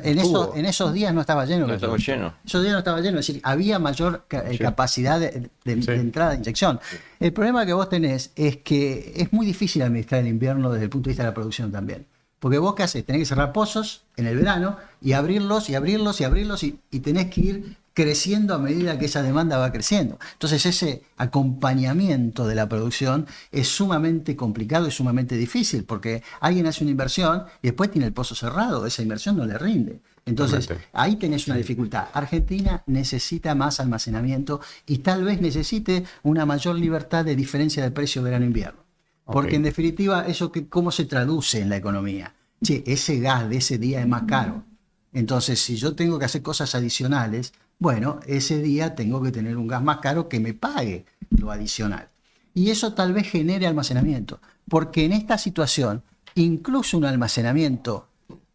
En esos días no estaba lleno. No estaba lleno. Esos días no estaba lleno, es decir, había mayor capacidad de entrada de inyección. El problema que vos tenés es que es muy difícil administrar el invierno desde el punto de vista de la producción también. Porque vos, ¿qué haces? Tenés que cerrar pozos en el verano y abrirlos y tenés que ir creciendo a medida que esa demanda va creciendo. Entonces ese acompañamiento de la producción es sumamente complicado y sumamente difícil, porque alguien hace una inversión y después tiene el pozo cerrado, esa inversión no le rinde. Entonces ahí tenés una dificultad. Argentina necesita más almacenamiento y tal vez necesite una mayor libertad de diferencia de precio verano-invierno. Porque en definitiva, ¿cómo se traduce en la economía? Che, ese gas de ese día es más caro. Entonces, si yo tengo que hacer cosas adicionales, bueno, ese día tengo que tener un gas más caro que me pague lo adicional. Y eso tal vez genere almacenamiento. Porque en esta situación, incluso un almacenamiento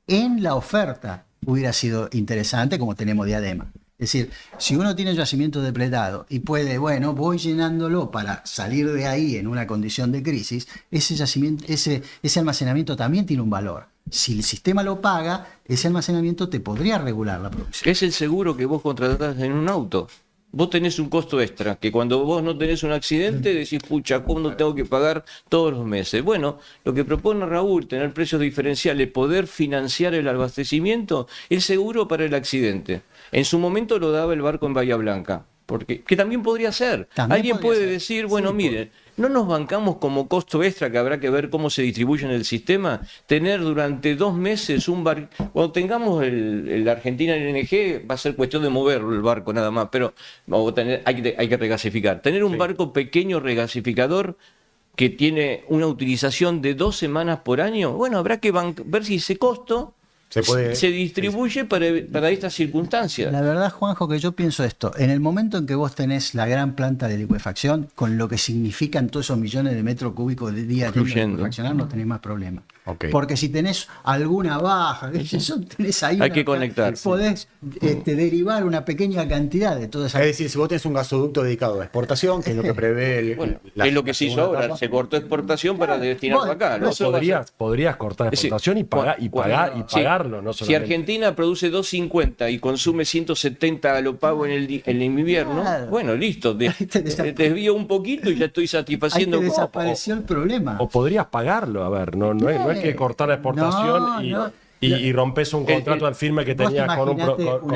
en la oferta hubiera sido interesante, como tenemos Diadema. Es decir, si uno tiene yacimiento depletado y puede, bueno, voy llenándolo para salir de ahí en una condición de crisis, ese almacenamiento también tiene un valor. Si el sistema lo paga, ese almacenamiento te podría regular la producción. Es el seguro que vos contratás en un auto. Vos tenés un costo extra, que cuando vos no tenés un accidente decís, pucha, ¿cómo no tengo que pagar todos los meses? Bueno, lo que propone Raúl, tener precios diferenciales, poder financiar el abastecimiento, el seguro para el accidente. En su momento lo daba el barco en Bahía Blanca, que también podría ser. Alguien puede decir, bueno, sí, miren, no nos bancamos como costo extra, que habrá que ver cómo se distribuye en el sistema, tener durante 2 meses un barco. Cuando tengamos el Argentina LNG, va a ser cuestión de moverlo el barco nada más, pero hay que regasificar. Tener un barco pequeño regasificador que tiene una utilización de 2 semanas por año, bueno, habrá que ver si ese costo se distribuye para estas circunstancias. La verdad, Juanjo, que yo pienso esto. En el momento en que vos tenés la gran planta de licuefacción, con lo que significan todos esos millones de metros cúbicos de día de licuefaccionar, no tenés más problema. Porque si tenés alguna baja, tenés ahí hay que conectar. Podés derivar una pequeña cantidad de toda esa... Es decir, si vos tenés un gasoducto dedicado a exportación, que es lo que prevé es lo que se hizo ahora, se cortó exportación para destinarlo acá. ¿no? Podrías cortar exportación y pagarlo. No si Argentina produce 250 y consume 170 a lo pago en el invierno, bueno, listo, desvío un poquito y ya estoy satisfaciendo. Ahí te desapareció el problema. O podrías pagarlo, a ver, no es que cortar la exportación y rompes un contrato al firme que tenías con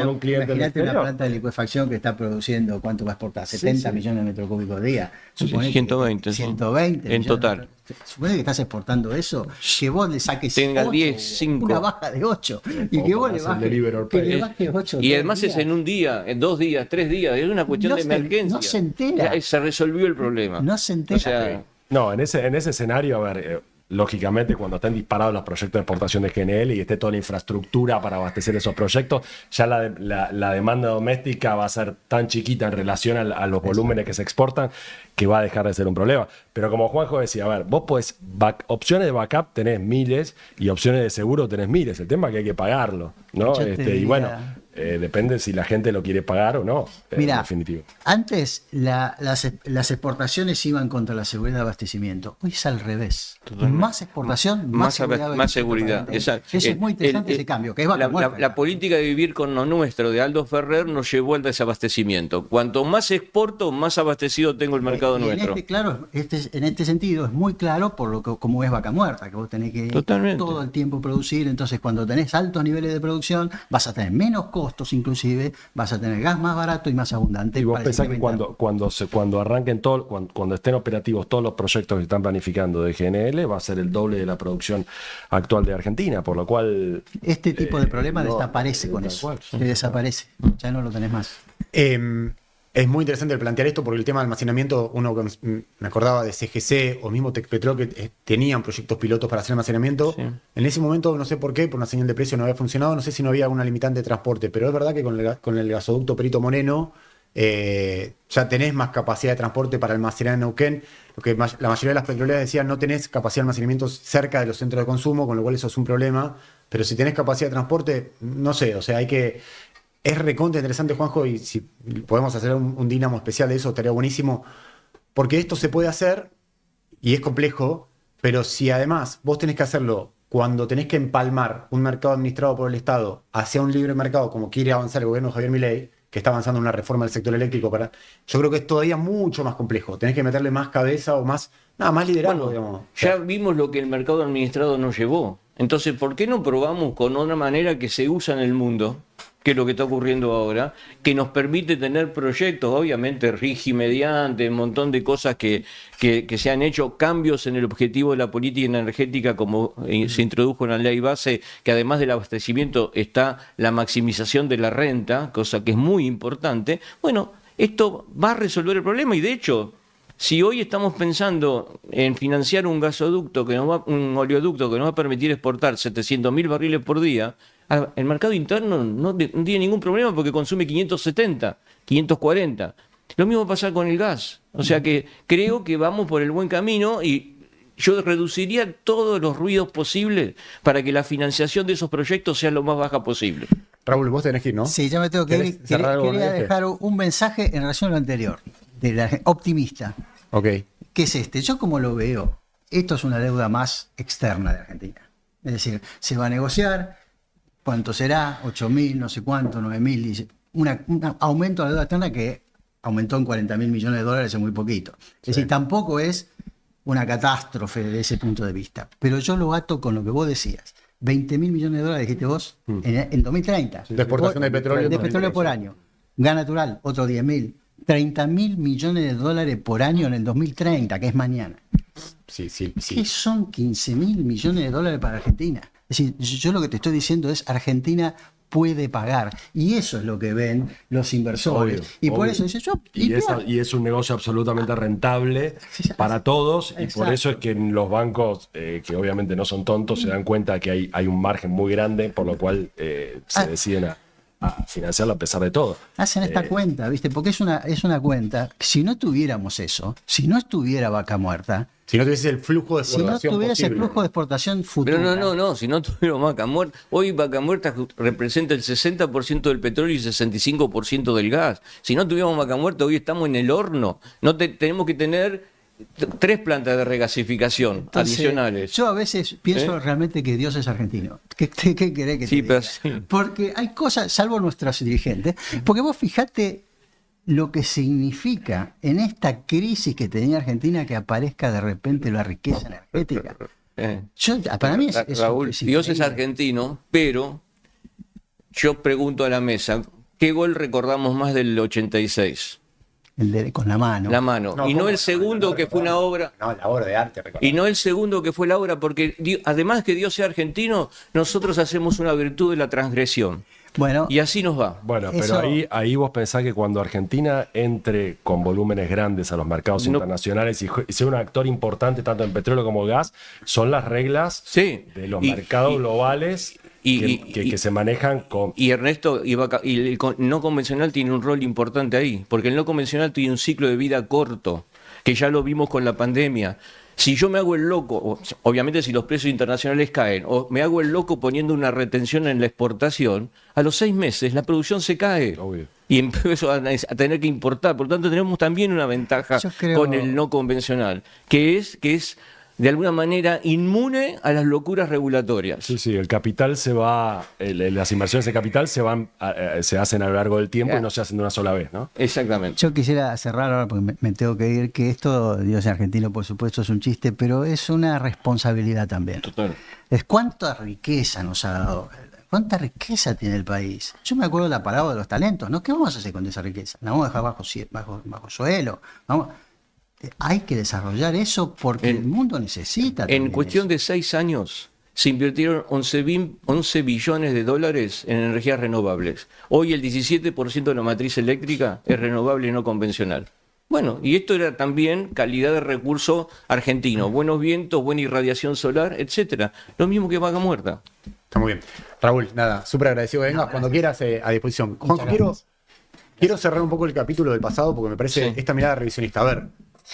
un cliente. Imagínate una planta de licuefacción que está produciendo, ¿cuánto va a exportar? 70 millones de metros cúbicos de día. 120. 120 en total. Supone que estás exportando eso, que vos le saques tenga 8, 10, 5. Una baja de 8 y que vos le bajes 8. Y además es en un día, en 2 días, 3 días, es una cuestión de emergencia. No se entera. Se resolvió el problema. No se entera. O sea, no, en ese escenario, a ver, lógicamente cuando estén disparados los proyectos de exportación de GNL y esté toda la infraestructura para abastecer esos proyectos, ya la demanda doméstica va a ser tan chiquita en relación a los volúmenes que se exportan que va a dejar de ser un problema. Pero como Juanjo decía, a ver, vos podés, opciones de backup tenés miles y opciones de seguro tenés miles. El tema es que hay que pagarlo, ¿no? Y bueno, depende si la gente lo quiere pagar o no, en Mira, definitivo. antes las exportaciones iban contra la seguridad de abastecimiento. Hoy es al revés. Más exportación, más seguridad. Más seguridad. Exacto. Eso es muy interesante ese cambio. Que es vaca muerta. La política de vivir con lo nuestro de Aldo Ferrer nos llevó al desabastecimiento. Cuanto más exporto, más abastecido tengo el mercado Y nuestro. En este sentido es muy claro por lo que como es vaca muerta, que vos tenés que Totalmente. todo el tiempo producir. Entonces, cuando tenés altos niveles de producción, vas a tener menos costos, inclusive, vas a tener gas más barato y más abundante. Y vos para pensás que incrementar. cuando arranquen cuando estén operativos todos los proyectos que están planificando de GNL, va a ser el doble de la producción actual de Argentina, por lo cual Este tipo de problema no, desaparece con tal eso. cual. Se desaparece. Ya no lo tenés más. Es muy interesante el plantear esto porque el tema de almacenamiento, me acordaba de CGC o mismo Tecpetrol que tenían proyectos pilotos para hacer almacenamiento. Sí. En ese momento, no sé por qué, por una señal de precio no había funcionado, no sé si no había alguna limitante de transporte, pero es verdad que con el gasoducto Perito Moreno ya tenés más capacidad de transporte para almacenar en Neuquén. Lo que la mayoría de las petroleras decían, no tenés capacidad de almacenamiento cerca de los centros de consumo, con lo cual eso es un problema. Pero si tenés capacidad de transporte, no sé, o sea, es recontra interesante, Juanjo, y si podemos hacer un dínamo especial de eso, estaría buenísimo, porque esto se puede hacer y es complejo, pero si además vos tenés que hacerlo cuando tenés que empalmar un mercado administrado por el Estado hacia un libre mercado, como quiere avanzar el gobierno de Javier Milei, que está avanzando en una reforma del sector eléctrico, yo creo que es todavía mucho más complejo. Tenés que meterle más cabeza o más liderazgo, digamos. Ya vimos lo que el mercado administrado nos llevó. Entonces, ¿por qué no probamos con otra manera que se usa en el mundo, que es lo que está ocurriendo ahora, que nos permite tener proyectos, obviamente RIGI mediante, un montón de cosas que se han hecho, cambios en el objetivo de la política energética, como se introdujo en la ley base, que además del abastecimiento está la maximización de la renta, cosa que es muy importante? Bueno, esto va a resolver el problema y de hecho, si hoy estamos pensando en financiar un gasoducto, un oleoducto que nos va a permitir exportar 700.000 barriles por día, el mercado interno no tiene ningún problema porque consume 570, 540. Lo mismo pasa con el gas. O sea que creo que vamos por el buen camino y yo reduciría todos los ruidos posibles para que la financiación de esos proyectos sea lo más baja posible. Raúl, vos tenés que ir, ¿no? Sí, ya me tengo que ir. ¿Querés cerrar algo con Quería este? dejar un mensaje en relación a lo anterior, de la optimista. Ok. ¿Qué es este? Yo como lo veo, esto es una deuda más externa de Argentina. Es decir, se va a negociar, ¿cuánto será? 8.000, no sé cuánto, 9.000, un aumento de la deuda externa que aumentó en 40.000 millones de dólares en muy poquito. Es decir, tampoco es una catástrofe desde ese punto de vista. Pero yo lo ato con lo que vos decías. 20.000 millones de dólares, dijiste vos, en 2030. De exportación de petróleo. De petróleo por año. Gas natural, otro 10.000. 30.000 millones de dólares por año en el 2030, que es mañana. Sí. ¿Qué son 15.000 millones de dólares para Argentina? Es decir, yo lo que te estoy diciendo es Argentina puede pagar. Y eso es lo que ven los inversores. Obvio, y por obvio. eso dice yo. Y es un negocio absolutamente rentable para todos, y por Exacto. eso es que los bancos, que obviamente no son tontos, se dan cuenta que hay un margen muy grande, por lo cual se deciden a financiarlo a pesar de todo. Hacen esta cuenta, ¿viste? Porque es una cuenta. Si no tuviéramos eso, si no estuviera Vaca Muerta, Si no tuviese el flujo de si no exportación tuviera ese posible. flujo de exportación futura. Pero no, si no tuviéramos Vaca Muerta, hoy Vaca Muerta representa el 60% del petróleo y el 65% del gas. Si no tuviéramos Vaca Muerta, hoy estamos en el horno. Tenemos que tener 3 plantas de regasificación Entonces, adicionales. yo a veces pienso realmente que Dios es argentino. ¿Qué querés que te Sí, diga? pero sí. Porque hay cosas, salvo nuestros dirigentes, porque vos fijate lo que significa en esta crisis que tenía Argentina que aparezca de repente la riqueza energética. Para mí es Raúl, Dios es increíble. argentino, pero yo pregunto a la mesa, ¿qué gol recordamos más del 86? Con la mano. La mano. No, Y no ¿cómo? el segundo que fue una obra. No, la obra de arte, recordá. Y no el segundo que fue la obra, porque además que Dios sea argentino, nosotros hacemos una virtud de la transgresión. Bueno, Y así nos va. Bueno, Eso- pero ahí vos pensás que cuando Argentina entre con volúmenes grandes a los mercados No. internacionales y sea un actor importante tanto en petróleo como gas, son las reglas Sí. de los Y- mercados y- globales que se manejan con... Y Ernesto, y el no convencional tiene un rol importante ahí, porque el no convencional tiene un ciclo de vida corto, que ya lo vimos con la pandemia. Si yo me hago el loco, obviamente si los precios internacionales caen, o me hago el loco poniendo una retención en la exportación, a los 6 meses la producción se cae. Obvio. Y empiezo a tener que importar. Por tanto, tenemos también una ventaja Yo creo- con el no convencional, que es de alguna manera inmune a las locuras regulatorias. Sí, sí, el capital se va, las inversiones de capital se hacen a lo largo del tiempo y no se hacen de una sola vez, ¿no? Exactamente. Yo quisiera cerrar ahora porque me tengo que ir, que esto, Dios argentino, por supuesto, es un chiste, pero es una responsabilidad también. Total. Es cuánta riqueza nos ha dado, cuánta riqueza tiene el país. Yo me acuerdo de la parábola de los talentos, ¿no? ¿Qué vamos a hacer con esa riqueza? ¿La vamos a dejar bajo suelo? Hay que desarrollar eso porque el mundo necesita. En también cuestión eso. de 6 años se invirtieron 11 billones de dólares en energías renovables. Hoy el 17% de la matriz eléctrica es renovable y no convencional. Bueno, y esto era también calidad de recurso argentino, buenos vientos, buena irradiación solar, etcétera. Lo mismo que Vaca Muerta. Está muy bien. Raúl, nada, súper agradecido que vengas. Cuando quieras, a disposición. Juanjo, gracias. quiero cerrar un poco el capítulo del pasado porque me parece Sí. esta mirada revisionista. A ver,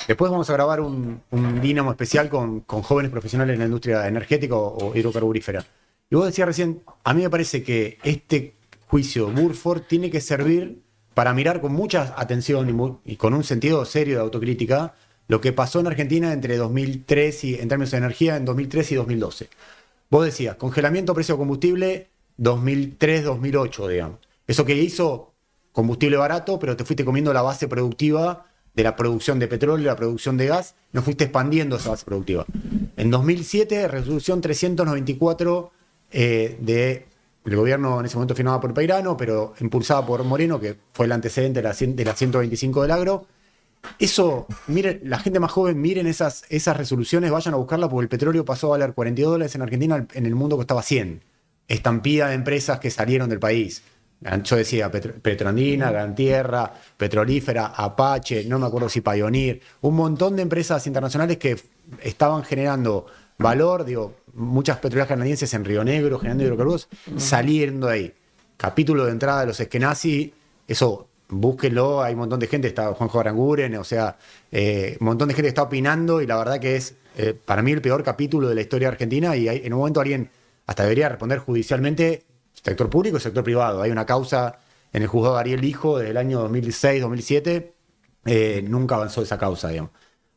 después vamos a grabar un Dínamo especial con jóvenes profesionales en la industria energética o hidrocarburífera. Y vos decías recién, a mí me parece que este juicio Burford tiene que servir para mirar con mucha atención y con un sentido serio de autocrítica lo que pasó en Argentina entre 2003 y en términos de energía en 2003 y 2012. Vos decías, congelamiento precio de combustible 2003-2008, digamos. Eso que hizo combustible barato, pero te fuiste comiendo la base productiva de la producción de petróleo y la producción de gas, no fuiste expandiendo esa base productiva. En 2007, resolución 394 del gobierno en ese momento firmada por Peirano, pero impulsada por Moreno, que fue el antecedente de la 125 del agro. Eso, miren, la gente más joven, miren esas resoluciones, vayan a buscarla porque el petróleo pasó a valer $42 en Argentina, en el mundo costaba 100. Estampida de empresas que salieron del país. Yo decía Petroandina, Gran Tierra, Petrolífera, Apache, no me acuerdo si Pioneer, un montón de empresas internacionales que estaban generando valor, digo, muchas petroleras canadienses en Río Negro generando hidrocarburos, saliendo de ahí. Capítulo de entrada de los Eskenazi, eso búsquenlo, hay un montón de gente, está Juanjo Aranguren, o sea, un montón de gente que está opinando y la verdad que es para mí el peor capítulo de la historia argentina y en un momento alguien hasta debería responder judicialmente, sector público y sector privado. Hay una causa en el juzgado Ariel Hijo del año 2006-2007, nunca avanzó esa causa, digamos.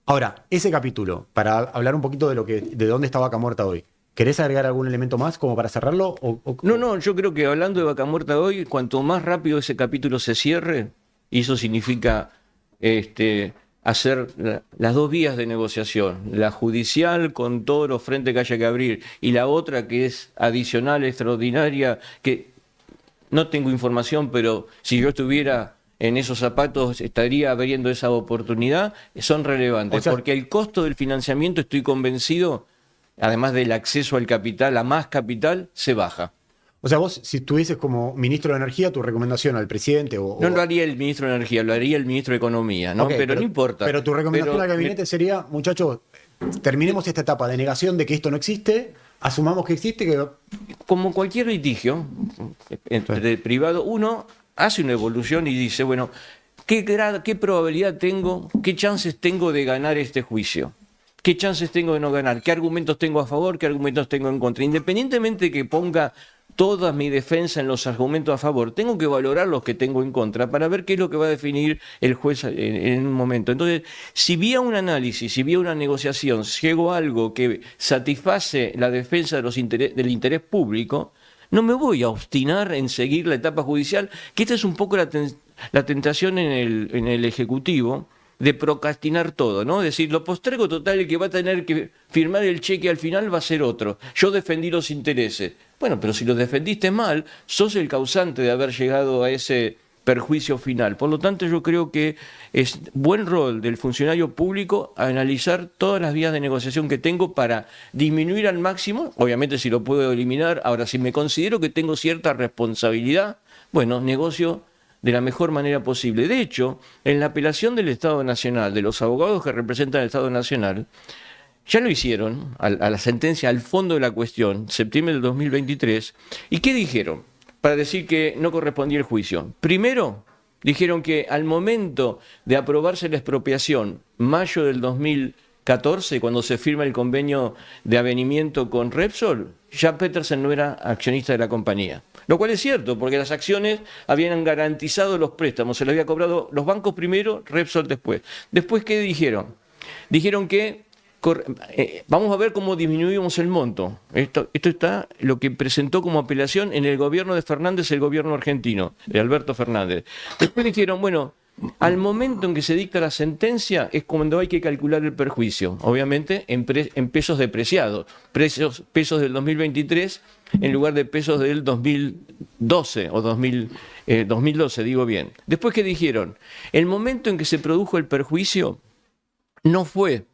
Ahora, ese capítulo, para hablar un poquito de dónde está Vaca Muerta hoy, ¿querés agregar algún elemento más como para cerrarlo? No, yo creo que hablando de Vaca Muerta hoy, cuanto más rápido ese capítulo se cierre, y eso significa hacer las dos vías de negociación, la judicial con todos los frentes que haya que abrir, y la otra que es adicional, extraordinaria, que no tengo información, pero si yo estuviera en esos zapatos estaría abriendo esa oportunidad, son relevantes, O sea, porque el costo del financiamiento, estoy convencido, además del acceso al capital, a más capital, se baja. O sea, vos, si estuvieses como ministro de Energía, tu recomendación al presidente No lo haría el ministro de Energía, lo haría el ministro de Economía, ¿no? Ok, pero no importa. Pero tu recomendación Pero al gabinete sería, muchachos, terminemos esta etapa de negación de que esto no existe, asumamos que existe, que como cualquier litigio entre privado, uno hace una evolución y dice, bueno, ¿qué probabilidad tengo, qué chances tengo de ganar este juicio? ¿Qué chances tengo de no ganar? ¿Qué argumentos tengo a favor? ¿Qué argumentos tengo en contra? Independientemente de que ponga toda mi defensa en los argumentos a favor, tengo que valorar los que tengo en contra para ver qué es lo que va a definir el juez en un momento. Entonces, si vía un análisis, si vía una negociación, llego a algo que satisface la defensa del interés público, no me voy a obstinar en seguir la etapa judicial, que esta es un poco la tentación en el Ejecutivo, de procrastinar todo, ¿no? Es decir, lo postergo total, el que va a tener que firmar el cheque al final va a ser otro. Yo defendí los intereses. Bueno, pero si los defendiste mal, sos el causante de haber llegado a ese perjuicio final. Por lo tanto, yo creo que es buen rol del funcionario público analizar todas las vías de negociación que tengo para disminuir al máximo, obviamente si lo puedo eliminar. Ahora, si me considero que tengo cierta responsabilidad, bueno, negocio de la mejor manera posible. De hecho, en la apelación del Estado Nacional, de los abogados que representan al Estado Nacional, ya lo hicieron a la sentencia, al fondo de la cuestión, septiembre del 2023. ¿Y qué dijeron? Para decir que no correspondía el juicio. Primero, dijeron que al momento de aprobarse la expropiación, mayo del 2015, 2014, cuando se firma el convenio de avenimiento con Repsol, ya Petersen no era accionista de la compañía. Lo cual es cierto, porque las acciones habían garantizado los préstamos, se los había cobrado los bancos primero, Repsol después. Después, ¿qué dijeron? Dijeron que vamos a ver cómo disminuimos el monto. Esto está lo que presentó como apelación en el gobierno de Fernández, el gobierno argentino, de Alberto Fernández. Después dijeron, bueno, al momento en que se dicta la sentencia es cuando hay que calcular el perjuicio, obviamente en pesos depreciados, pesos del 2023 en lugar de pesos del 2012 o 2012, digo bien. Después, ¿qué dijeron? El momento en que se produjo el perjuicio no fue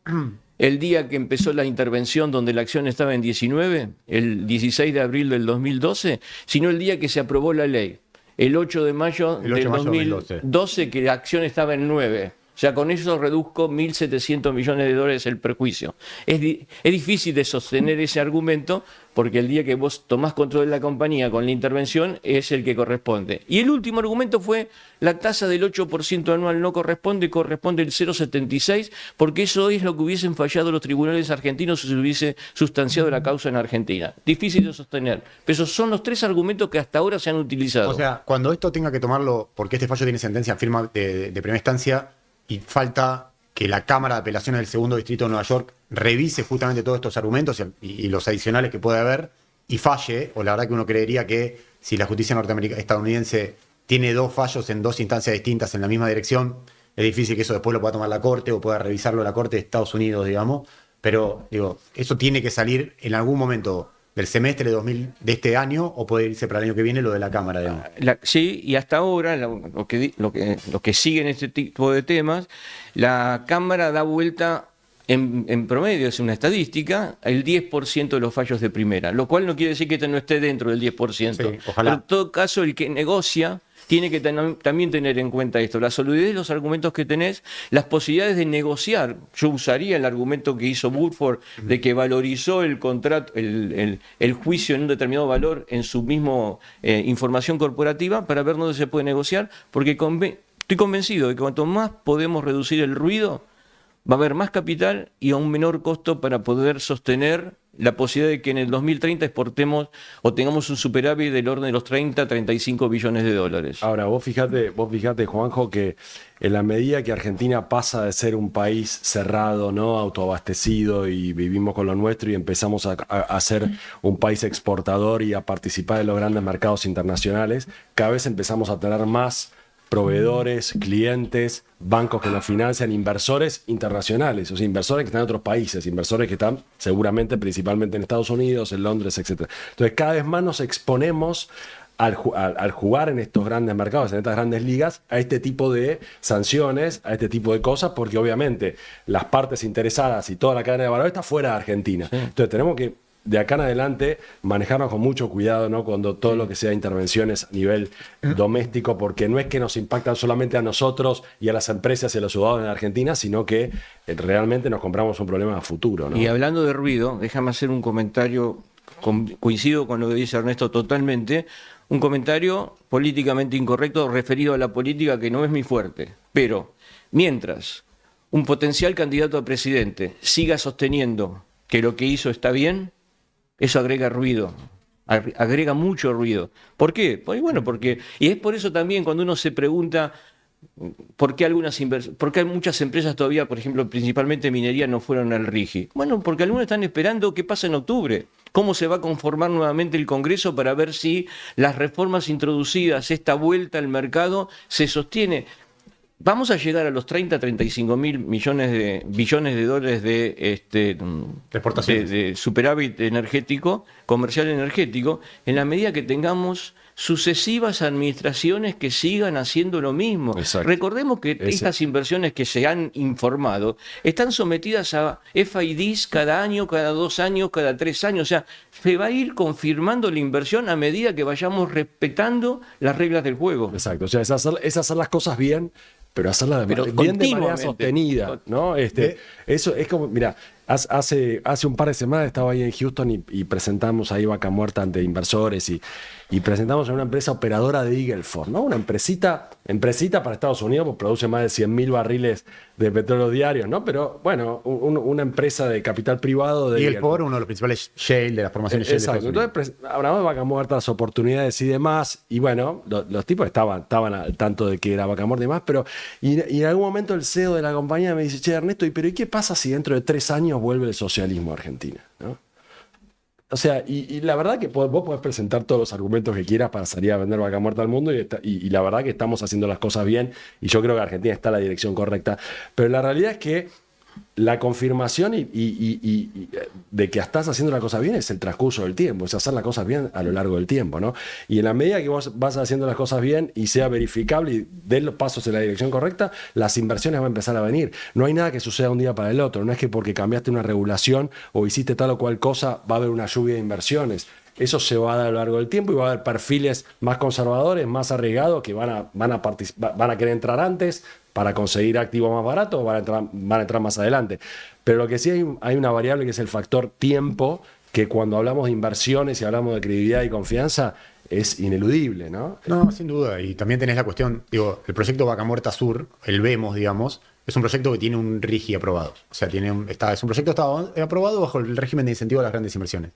el día que empezó la intervención donde la acción estaba en 19, el 16 de abril del 2012, sino el día que se aprobó la ley, el 8 de mayo del 2012, que la acción estaba en 9. O sea, con eso reduzco 1.700 millones de dólares el perjuicio. Es difícil de sostener ese argumento porque el día que vos tomás control de la compañía con la intervención es el que corresponde. Y el último argumento fue la tasa del 8% anual no corresponde el 0,76 porque eso es lo que hubiesen fallado los tribunales argentinos si se hubiese sustanciado la causa en Argentina. Difícil de sostener. Pero esos son los 3 argumentos que hasta ahora se han utilizado. O sea, cuando esto tenga que tomarlo, porque este fallo tiene sentencia firma de primera instancia, y falta que la Cámara de Apelaciones del Segundo Distrito de Nueva York revise justamente todos estos argumentos y los adicionales que puede haber y falle, o la verdad que uno creería que si la justicia estadounidense tiene 2 fallos en 2 instancias distintas en la misma dirección, es difícil que eso después lo pueda tomar la Corte o pueda revisarlo la Corte de Estados Unidos, digamos, pero digo, eso tiene que salir en algún momento del semestre de este año o puede irse para el año que viene lo de la Cámara, digamos. Sí, y hasta ahora, lo que sigue en este tipo de temas, la Cámara da vuelta en promedio, es una estadística, el 10% de los fallos de primera, lo cual no quiere decir que no esté dentro del 10%. Sí, ojalá. Pero en todo caso, el que negocia tiene que también tener en cuenta esto, la solidez de los argumentos que tenés, las posibilidades de negociar. Yo usaría el argumento que hizo Woodford de que valorizó el contrato, el juicio en un determinado valor en su mismo información corporativa para ver dónde se puede negociar, porque estoy convencido de que cuanto más podemos reducir el ruido, va a haber más capital y a un menor costo para poder sostener la posibilidad de que en el 2030 exportemos o tengamos un superávit del orden de los 30-35 billones de dólares. Ahora, vos fijate, Juanjo, que en la medida que Argentina pasa de ser un país cerrado, ¿no?, autoabastecido y vivimos con lo nuestro y empezamos a ser un país exportador y a participar en los grandes mercados internacionales, cada vez empezamos a tener más proveedores, clientes, bancos que nos financian, inversores internacionales, o sea, inversores que están en otros países, inversores que están seguramente principalmente en Estados Unidos, en Londres, etc. Entonces, cada vez más nos exponemos al jugar en estos grandes mercados, en estas grandes ligas, a este tipo de sanciones, a este tipo de cosas, porque obviamente las partes interesadas y toda la cadena de valor está fuera de Argentina. Sí. Entonces, tenemos que de acá en adelante manejarnos con mucho cuidado, ¿no?, cuando todo lo que sea intervenciones a nivel doméstico, porque no es que nos impactan solamente a nosotros y a las empresas y a los ciudadanos en Argentina, sino que realmente nos compramos un problema a futuro, ¿no? Y hablando de ruido, déjame hacer un comentario, coincido con lo que dice Ernesto totalmente, un comentario políticamente incorrecto referido a la política que no es mi fuerte, pero mientras un potencial candidato a presidente siga sosteniendo que lo que hizo está bien, eso agrega ruido, agrega mucho ruido. ¿Por qué? Pues bueno, y es por eso también cuando uno se pregunta por qué muchas empresas todavía, por ejemplo, principalmente minería, no fueron al RIGI. Bueno, porque algunos están esperando qué pasa en octubre, cómo se va a conformar nuevamente el Congreso para ver si las reformas introducidas, esta vuelta al mercado, se sostiene. Vamos a llegar a los 30-35 mil billones de dólares de superávit energético, comercial energético, en la medida que tengamos sucesivas administraciones que sigan haciendo lo mismo. Exacto. Recordemos que estas inversiones que se han informado están sometidas a FIDs cada año, cada 2 años, cada 3 años. O sea, se va a ir confirmando la inversión a medida que vayamos respetando las reglas del juego. Exacto. O sea, es hacer las cosas bien, pero hacerla bien de manera sostenida, ¿no? Eso es como, mira, hace un par de semanas estaba ahí en Houston y presentamos ahí Vaca Muerta ante inversores y presentamos a una empresa operadora de Eagle Ford, ¿no? Una empresita para Estados Unidos, pues produce más de 100.000 barriles de petróleo diarios, ¿no? Pero bueno, una empresa de capital privado de Eagle Ford, uno de los principales shale, de las formaciones shale de Exacto. Estados Unidos. Entonces hablamos de Vaca Muerta, las oportunidades y demás, y bueno, los tipos estaban al tanto de que era Vaca Muerta y demás, pero y en algún momento el CEO de la compañía me dice, che, Ernesto, ¿y qué pasa si dentro de 3 años vuelve el socialismo a Argentina? ¿No? O sea, y la verdad que vos podés presentar todos los argumentos que quieras para salir a vender Vaca Muerta al mundo y la verdad que estamos haciendo las cosas bien y yo creo que Argentina está en la dirección correcta. Pero la realidad es que la confirmación de que estás haciendo la cosa bien es el transcurso del tiempo, es hacer las cosas bien a lo largo del tiempo, ¿no? Y en la medida que vos vas haciendo las cosas bien y sea verificable y des los pasos en la dirección correcta, las inversiones van a empezar a venir. No hay nada que suceda un día para el otro, no es que porque cambiaste una regulación o hiciste tal o cual cosa va a haber una lluvia de inversiones. Eso se va a dar a lo largo del tiempo y va a haber perfiles más conservadores, más arriesgados que van a querer entrar antes para conseguir activos más baratos o van a entrar más adelante. Pero lo que sí hay una variable que es el factor tiempo, que cuando hablamos de inversiones y hablamos de credibilidad y confianza es ineludible, ¿no? No, sin duda. Y también tenés la cuestión, digo, el proyecto Vaca Muerta Sur, el VEMOS, digamos, es un proyecto que tiene un RIGI aprobado. O sea, es un proyecto que está aprobado bajo el régimen de incentivo a las grandes inversiones.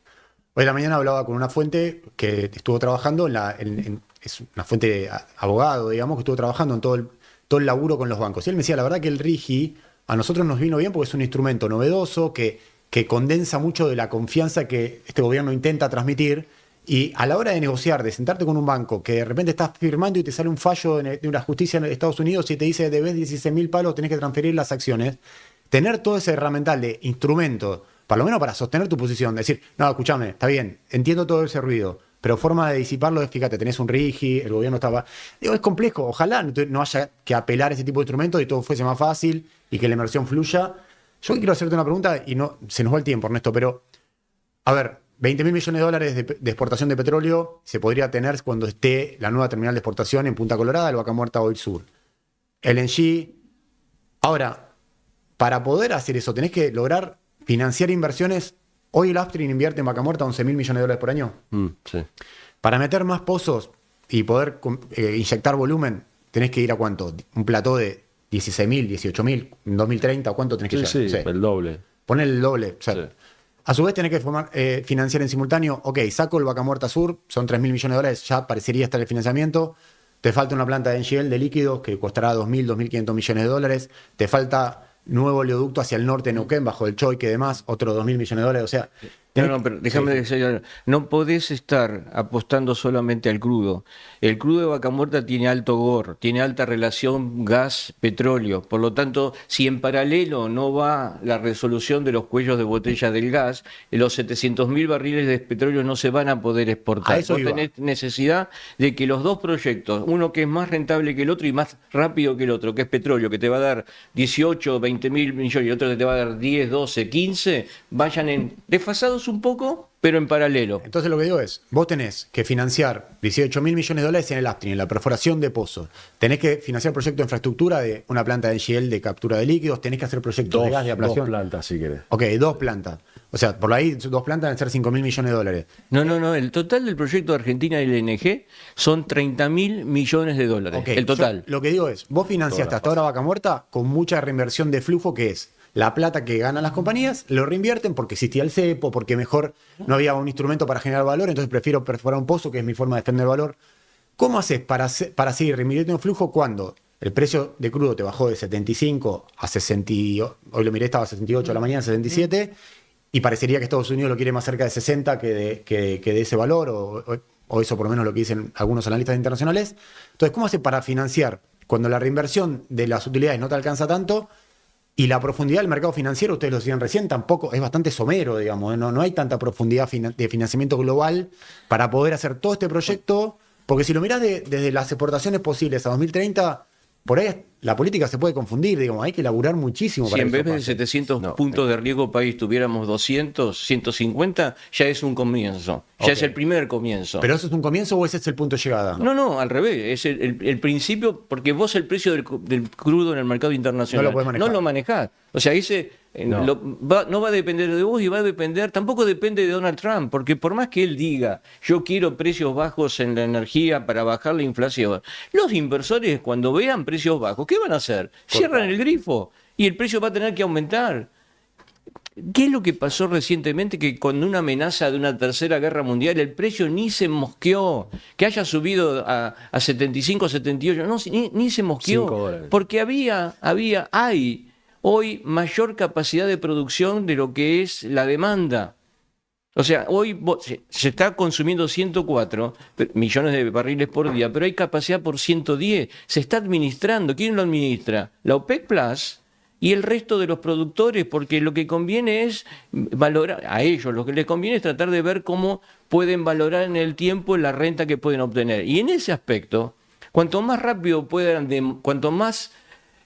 Hoy en la mañana hablaba con una fuente que estuvo trabajando, es una fuente abogado, digamos, que estuvo trabajando en todo el laburo con los bancos. Y él me decía, la verdad que el RIGI a nosotros nos vino bien porque es un instrumento novedoso que condensa mucho de la confianza que este gobierno intenta transmitir. Y a la hora de negociar, de sentarte con un banco que de repente estás firmando y te sale un fallo de una justicia en Estados Unidos y te dice debes 16.000 palos, tenés que transferir las acciones, tener todo ese herramental de instrumento, por lo menos para sostener tu posición, decir, no, escúchame, está bien, entiendo todo ese ruido, pero forma de disiparlo es, fíjate, tenés un RIGI, el gobierno estaba... Digo, es complejo, ojalá no haya que apelar a ese tipo de instrumentos y todo fuese más fácil y que la inversión fluya. Yo quiero hacerte una pregunta y no se nos va el tiempo, Ernesto, pero, a ver, 20.000 millones de dólares de exportación de petróleo se podría tener cuando esté la nueva terminal de exportación en Punta Colorada, el Vaca Muerta Oil Sur. LNG. Ahora, para poder hacer eso, tenés que lograr financiar inversiones. Hoy el Upstream invierte en Vaca Muerta 11.000 millones de dólares por año. Sí. Para meter más pozos y poder inyectar volumen, tenés que ir a ¿cuánto? Un plató de 16.000, 18.000, en 2030, ¿cuánto tenés que llegar? Sí, Sí. el doble. Poner el doble. O sea, Sí. a su vez tenés que financiar en simultáneo. Ok, saco el Vaca Muerta Sur, son 3.000 millones de dólares, ya parecería estar el financiamiento. Te falta una planta de NGL de líquidos que costará 2.000, 2.500 millones de dólares. Te falta nuevo oleoducto hacia el norte de Neuquén, bajo el Choique y demás, otros 2.000 millones de dólares. O sea, No, pero déjame decir, no podés estar apostando solamente al crudo. El crudo de Vaca Muerta tiene alto GOR, tiene alta relación gas-petróleo. Por lo tanto, si en paralelo no va la resolución de los cuellos de botella del gas, los 700.000 barriles de petróleo no se van a poder exportar. A eso Vos iba. tenés necesidad de que los dos proyectos, uno que es más rentable que el otro y más rápido que el otro, que es petróleo, que te va a dar 18, 20.000 millones y otro que te va a dar 10, 12, 15, vayan desfasados un poco, pero en paralelo. Entonces lo que digo es, vos tenés que financiar 18.000 millones de dólares en el Upstream, en la perforación de pozos. Tenés que financiar proyectos de infraestructura de una planta de NGL de captura de líquidos. Tenés que hacer proyectos de gas de Dos ablación. plantas, si querés. Ok, 2 plantas. O sea, por ahí 2 plantas deben ser 5.000 millones de dólares. No, el total del proyecto de Argentina y LNG son 30.000 millones de dólares. Ok, el total. Lo que digo es, vos financiaste hasta ahora Vaca Muerta con mucha reinversión de flujo, que es la plata que ganan las compañías, lo reinvierten porque existía el cepo, porque mejor no había un instrumento para generar valor, entonces prefiero perforar un pozo, que es mi forma de defender el valor. ¿Cómo haces para seguir reinvirtiendo flujo cuando el precio de crudo te bajó de 75 a 60, hoy lo miré, estaba a 68 a la mañana, 67, y parecería que Estados Unidos lo quiere más cerca de 60 que de ese valor, o eso por lo menos lo que dicen algunos analistas internacionales? Entonces, ¿cómo haces para financiar cuando la reinversión de las utilidades no te alcanza tanto? Y la profundidad del mercado financiero, ustedes lo decían recién, tampoco es bastante somero, digamos. No hay tanta profundidad de financiamiento global para poder hacer todo este proyecto. Porque si lo mirás desde las exportaciones posibles a 2030, por ahí la política se puede confundir, digamos. Hay que laburar muchísimo Si para en que vez eso de pase. 700 puntos de riesgo país tuviéramos 200, 150, ya es un comienzo. Ya Ok. es el primer comienzo. ¿Pero eso es un comienzo o ese es el punto de llegada? No, al revés. Es el principio, porque vos el precio del crudo en el mercado internacional No lo podés manejar. no lo manejás. O sea, ese No. No va a depender de vos y va a depender, tampoco depende de Donald Trump, porque por más que él diga, yo quiero precios bajos en la energía para bajar la inflación, los inversores cuando vean precios bajos, ¿qué van a hacer? Cierran el grifo y el precio va a tener que aumentar. ¿Qué es lo que pasó recientemente? Que con una amenaza de una tercera guerra mundial el precio ni se mosqueó, que haya subido a 75, 78, no, ni se mosqueó, $5. porque hay hoy mayor capacidad de producción de lo que es la demanda. O sea, hoy se está consumiendo 104 millones de barriles por día, pero hay capacidad por 110. Se está administrando. ¿Quién lo administra? La OPEC Plus y el resto de los productores, porque lo que conviene es valorar, a ellos lo que les conviene es tratar de ver cómo pueden valorar en el tiempo la renta que pueden obtener. Y en ese aspecto, cuanto más rápido cuanto más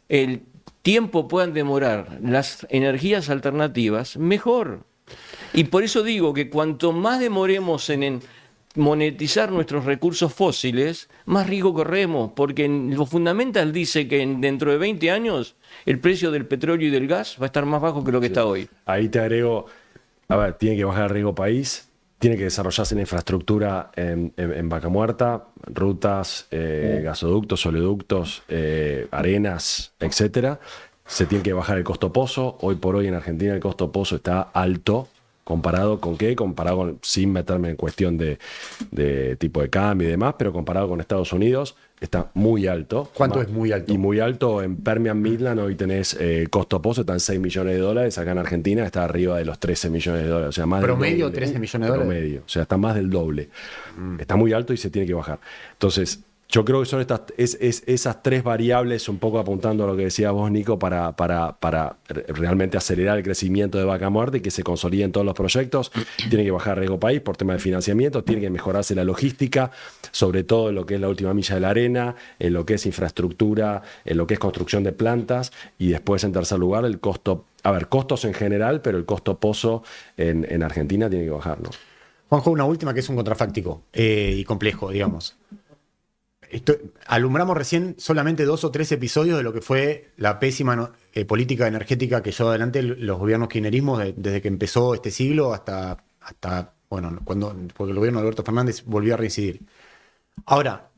el tiempo puedan demorar las energías alternativas, mejor. Y por eso digo que cuanto más demoremos en monetizar nuestros recursos fósiles, más riesgo corremos, porque lo fundamental dice que dentro de 20 años el precio del petróleo y del gas va a estar más bajo que lo que está hoy. Ahí te agrego, a ver, tiene que bajar el riesgo país, tiene que desarrollarse la infraestructura en Vaca Muerta, rutas, gasoductos, oleoductos, arenas, etcétera. Se tiene que bajar el costo pozo. Hoy por hoy en Argentina el costo pozo está alto. ¿Comparado con qué? Comparado con, sin meterme en cuestión de tipo de cambio y demás, pero comparado con Estados Unidos, está muy alto. ¿Cuánto es muy alto? Y muy alto en Permian Midland, hoy tenés costo pozo, está en $6 millones. Acá en Argentina está arriba de los $13 millones. O sea, más ¿Promedio del doble. $13 millones? Promedio, o sea, está más del doble. Está muy alto y se tiene que bajar. Entonces, yo creo que son esas tres variables, un poco apuntando a lo que decías vos, Nico, para realmente acelerar el crecimiento de Vaca Muerta y que se consoliden todos los proyectos. Tiene que bajar riesgo país por tema de financiamiento, tiene que mejorarse la logística, sobre todo en lo que es la última milla de la arena, en lo que es infraestructura, en lo que es construcción de plantas y después, en tercer lugar, el costo. A ver, costos en general, pero el costo pozo en Argentina tiene que bajar, ¿no? Juanjo, una última que es un contrafáctico y complejo, digamos. Alumbramos recién solamente 2 o 3 episodios de lo que fue la pésima política energética que llevó adelante los gobiernos kirchnerismos desde que empezó este siglo hasta bueno, porque el gobierno de Alberto Fernández volvió a reincidir. Ahora,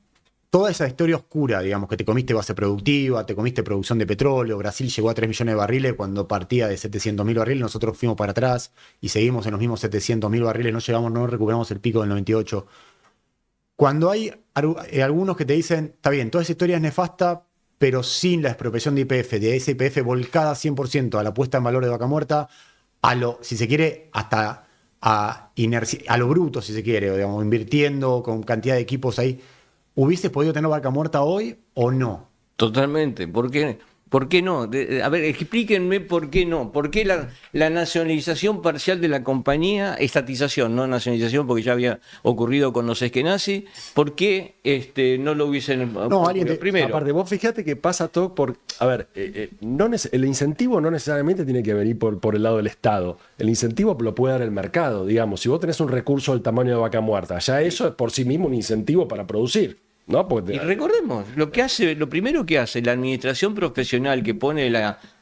toda esa historia oscura, digamos, que te comiste base productiva, te comiste producción de petróleo, Brasil llegó a 3 millones de barriles cuando partía de 700.000 barriles, nosotros fuimos para atrás y seguimos en los mismos 700.000 barriles, no recuperamos el pico del 98. Cuando hay algunos que te dicen, está bien, toda esa historia es nefasta, pero sin la expropiación de YPF, de ese YPF volcada 100% a la puesta en valor de Vaca Muerta, si se quiere, hasta a lo bruto, si se quiere, digamos, invirtiendo con cantidad de equipos ahí, ¿hubieses podido tener Vaca Muerta hoy o no? Totalmente. ¿Por qué? ¿Por qué no? A ver, explíquenme por qué no. ¿Por qué la nacionalización parcial de la compañía, estatización, no nacionalización, porque ya había ocurrido con los Eskenazi? ¿Por qué no lo hubiesen primero? Aparte, vos fíjate que pasa todo por. A ver, el incentivo no necesariamente tiene que venir por el lado del Estado. El incentivo lo puede dar el mercado. Digamos, si vos tenés un recurso del tamaño de Vaca Muerta, ya eso es por sí mismo un incentivo para producir. ¿No? Y recordemos, lo primero que hace la administración profesional que pone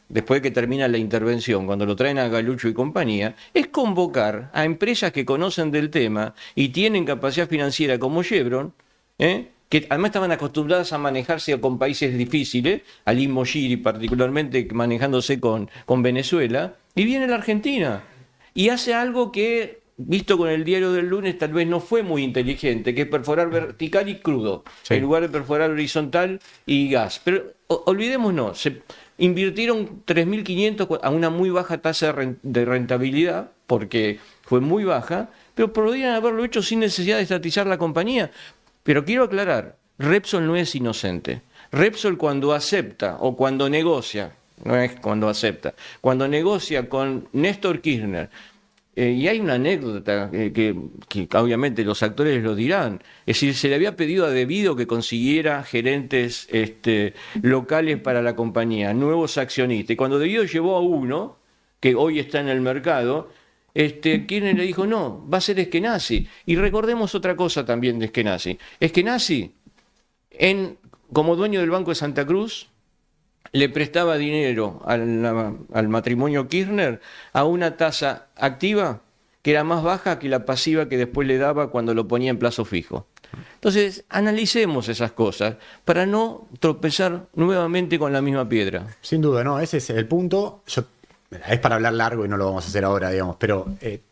después que termina la intervención, cuando lo traen a Galucho y compañía, es convocar a empresas que conocen del tema y tienen capacidad financiera como Chevron, que además estaban acostumbradas a manejarse con países difíciles, Ali Moshiri particularmente manejándose con Venezuela, y viene la Argentina y hace algo que, visto con el diario del lunes, tal vez no fue muy inteligente, que es perforar vertical y crudo, sí, en lugar de perforar horizontal y gas. Pero olvidémonos, se invirtieron 3.500 a una muy baja tasa de rentabilidad, porque fue muy baja, pero podrían haberlo hecho sin necesidad de estatizar la compañía. Pero quiero aclarar, Repsol no es inocente. Repsol cuando acepta o cuando negocia, no es cuando acepta, cuando negocia con Néstor Kirchner, y hay una anécdota que obviamente los actores lo dirán. Es decir, se le había pedido a Debido que consiguiera gerentes locales para la compañía, nuevos accionistas. Y cuando Debido llevó a uno, que hoy está en el mercado, Kirchner le dijo, no, va a ser Eskenazi. Y recordemos otra cosa también de Eskenazi. Eskenazi, como dueño del Banco de Santa Cruz, le prestaba dinero al matrimonio Kirchner a una tasa activa que era más baja que la pasiva que después le daba cuando lo ponía en plazo fijo. Entonces, analicemos esas cosas para no tropezar nuevamente con la misma piedra. Sin duda, no, ese es el punto. Es para hablar largo y no lo vamos a hacer ahora, digamos, pero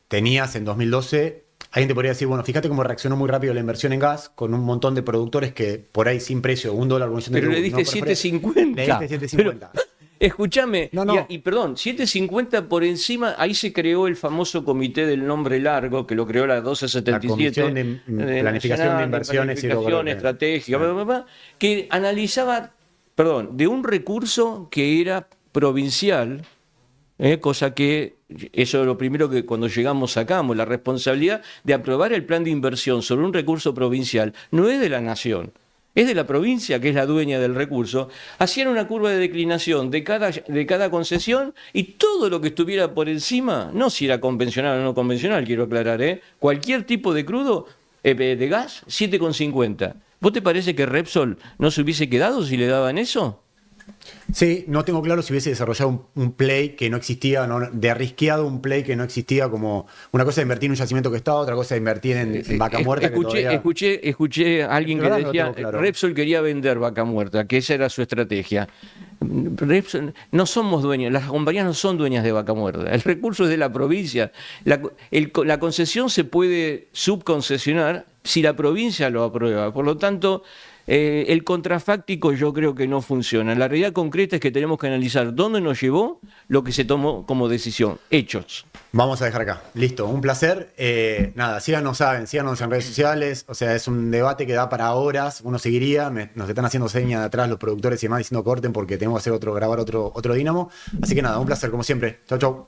tenías en 2012, alguien te podría decir, bueno, fíjate cómo reaccionó muy rápido la inversión en gas con un montón de productores que por ahí sin precio, $1 por millón de Pero le luz, diste no, 7.50. le diste 7.50. Escúchame, No, no. y perdón, 7.50 por encima, ahí se creó el famoso comité del nombre largo, que lo creó la 1277. La Comisión de Planificación Nacional de Inversiones y Planificación Estratégica, bla, bla, bla, que analizaba, perdón, de un recurso que era provincial, cosa que, eso es lo primero que cuando llegamos sacamos, la responsabilidad de aprobar el plan de inversión sobre un recurso provincial no es de la nación, es de la provincia que es la dueña del recurso. Hacían una curva de declinación de cada concesión y todo lo que estuviera por encima, no si era convencional o no convencional, quiero aclarar, cualquier tipo de crudo, de gas, 7,50. ¿Vos te parece que Repsol no se hubiese quedado si le daban eso? Sí, no tengo claro si hubiese desarrollado un play que no existía, de arrisqueado un play que no existía, como una cosa de invertir en un yacimiento que estaba, otra cosa de invertir en vaca muerta. Escuché a alguien que decía, claro, Repsol quería vender vaca muerta, que esa era su estrategia. Repsol, no somos dueños, las compañías no son dueñas de vaca muerta, el recurso es de la provincia. La concesión se puede subconcesionar si la provincia lo aprueba, por lo tanto... el contrafáctico yo creo que no funciona. La realidad concreta es que tenemos que analizar dónde nos llevó lo que se tomó como decisión. Hechos. Vamos a dejar acá. Listo, un placer. Nada, síganos en redes sociales. O sea, es un debate que da para horas. Uno seguiría. Nos están haciendo señas de atrás los productores y demás diciendo corten porque tenemos que hacer grabar otro Dínamo. Así que nada, un placer como siempre. Chau, chau.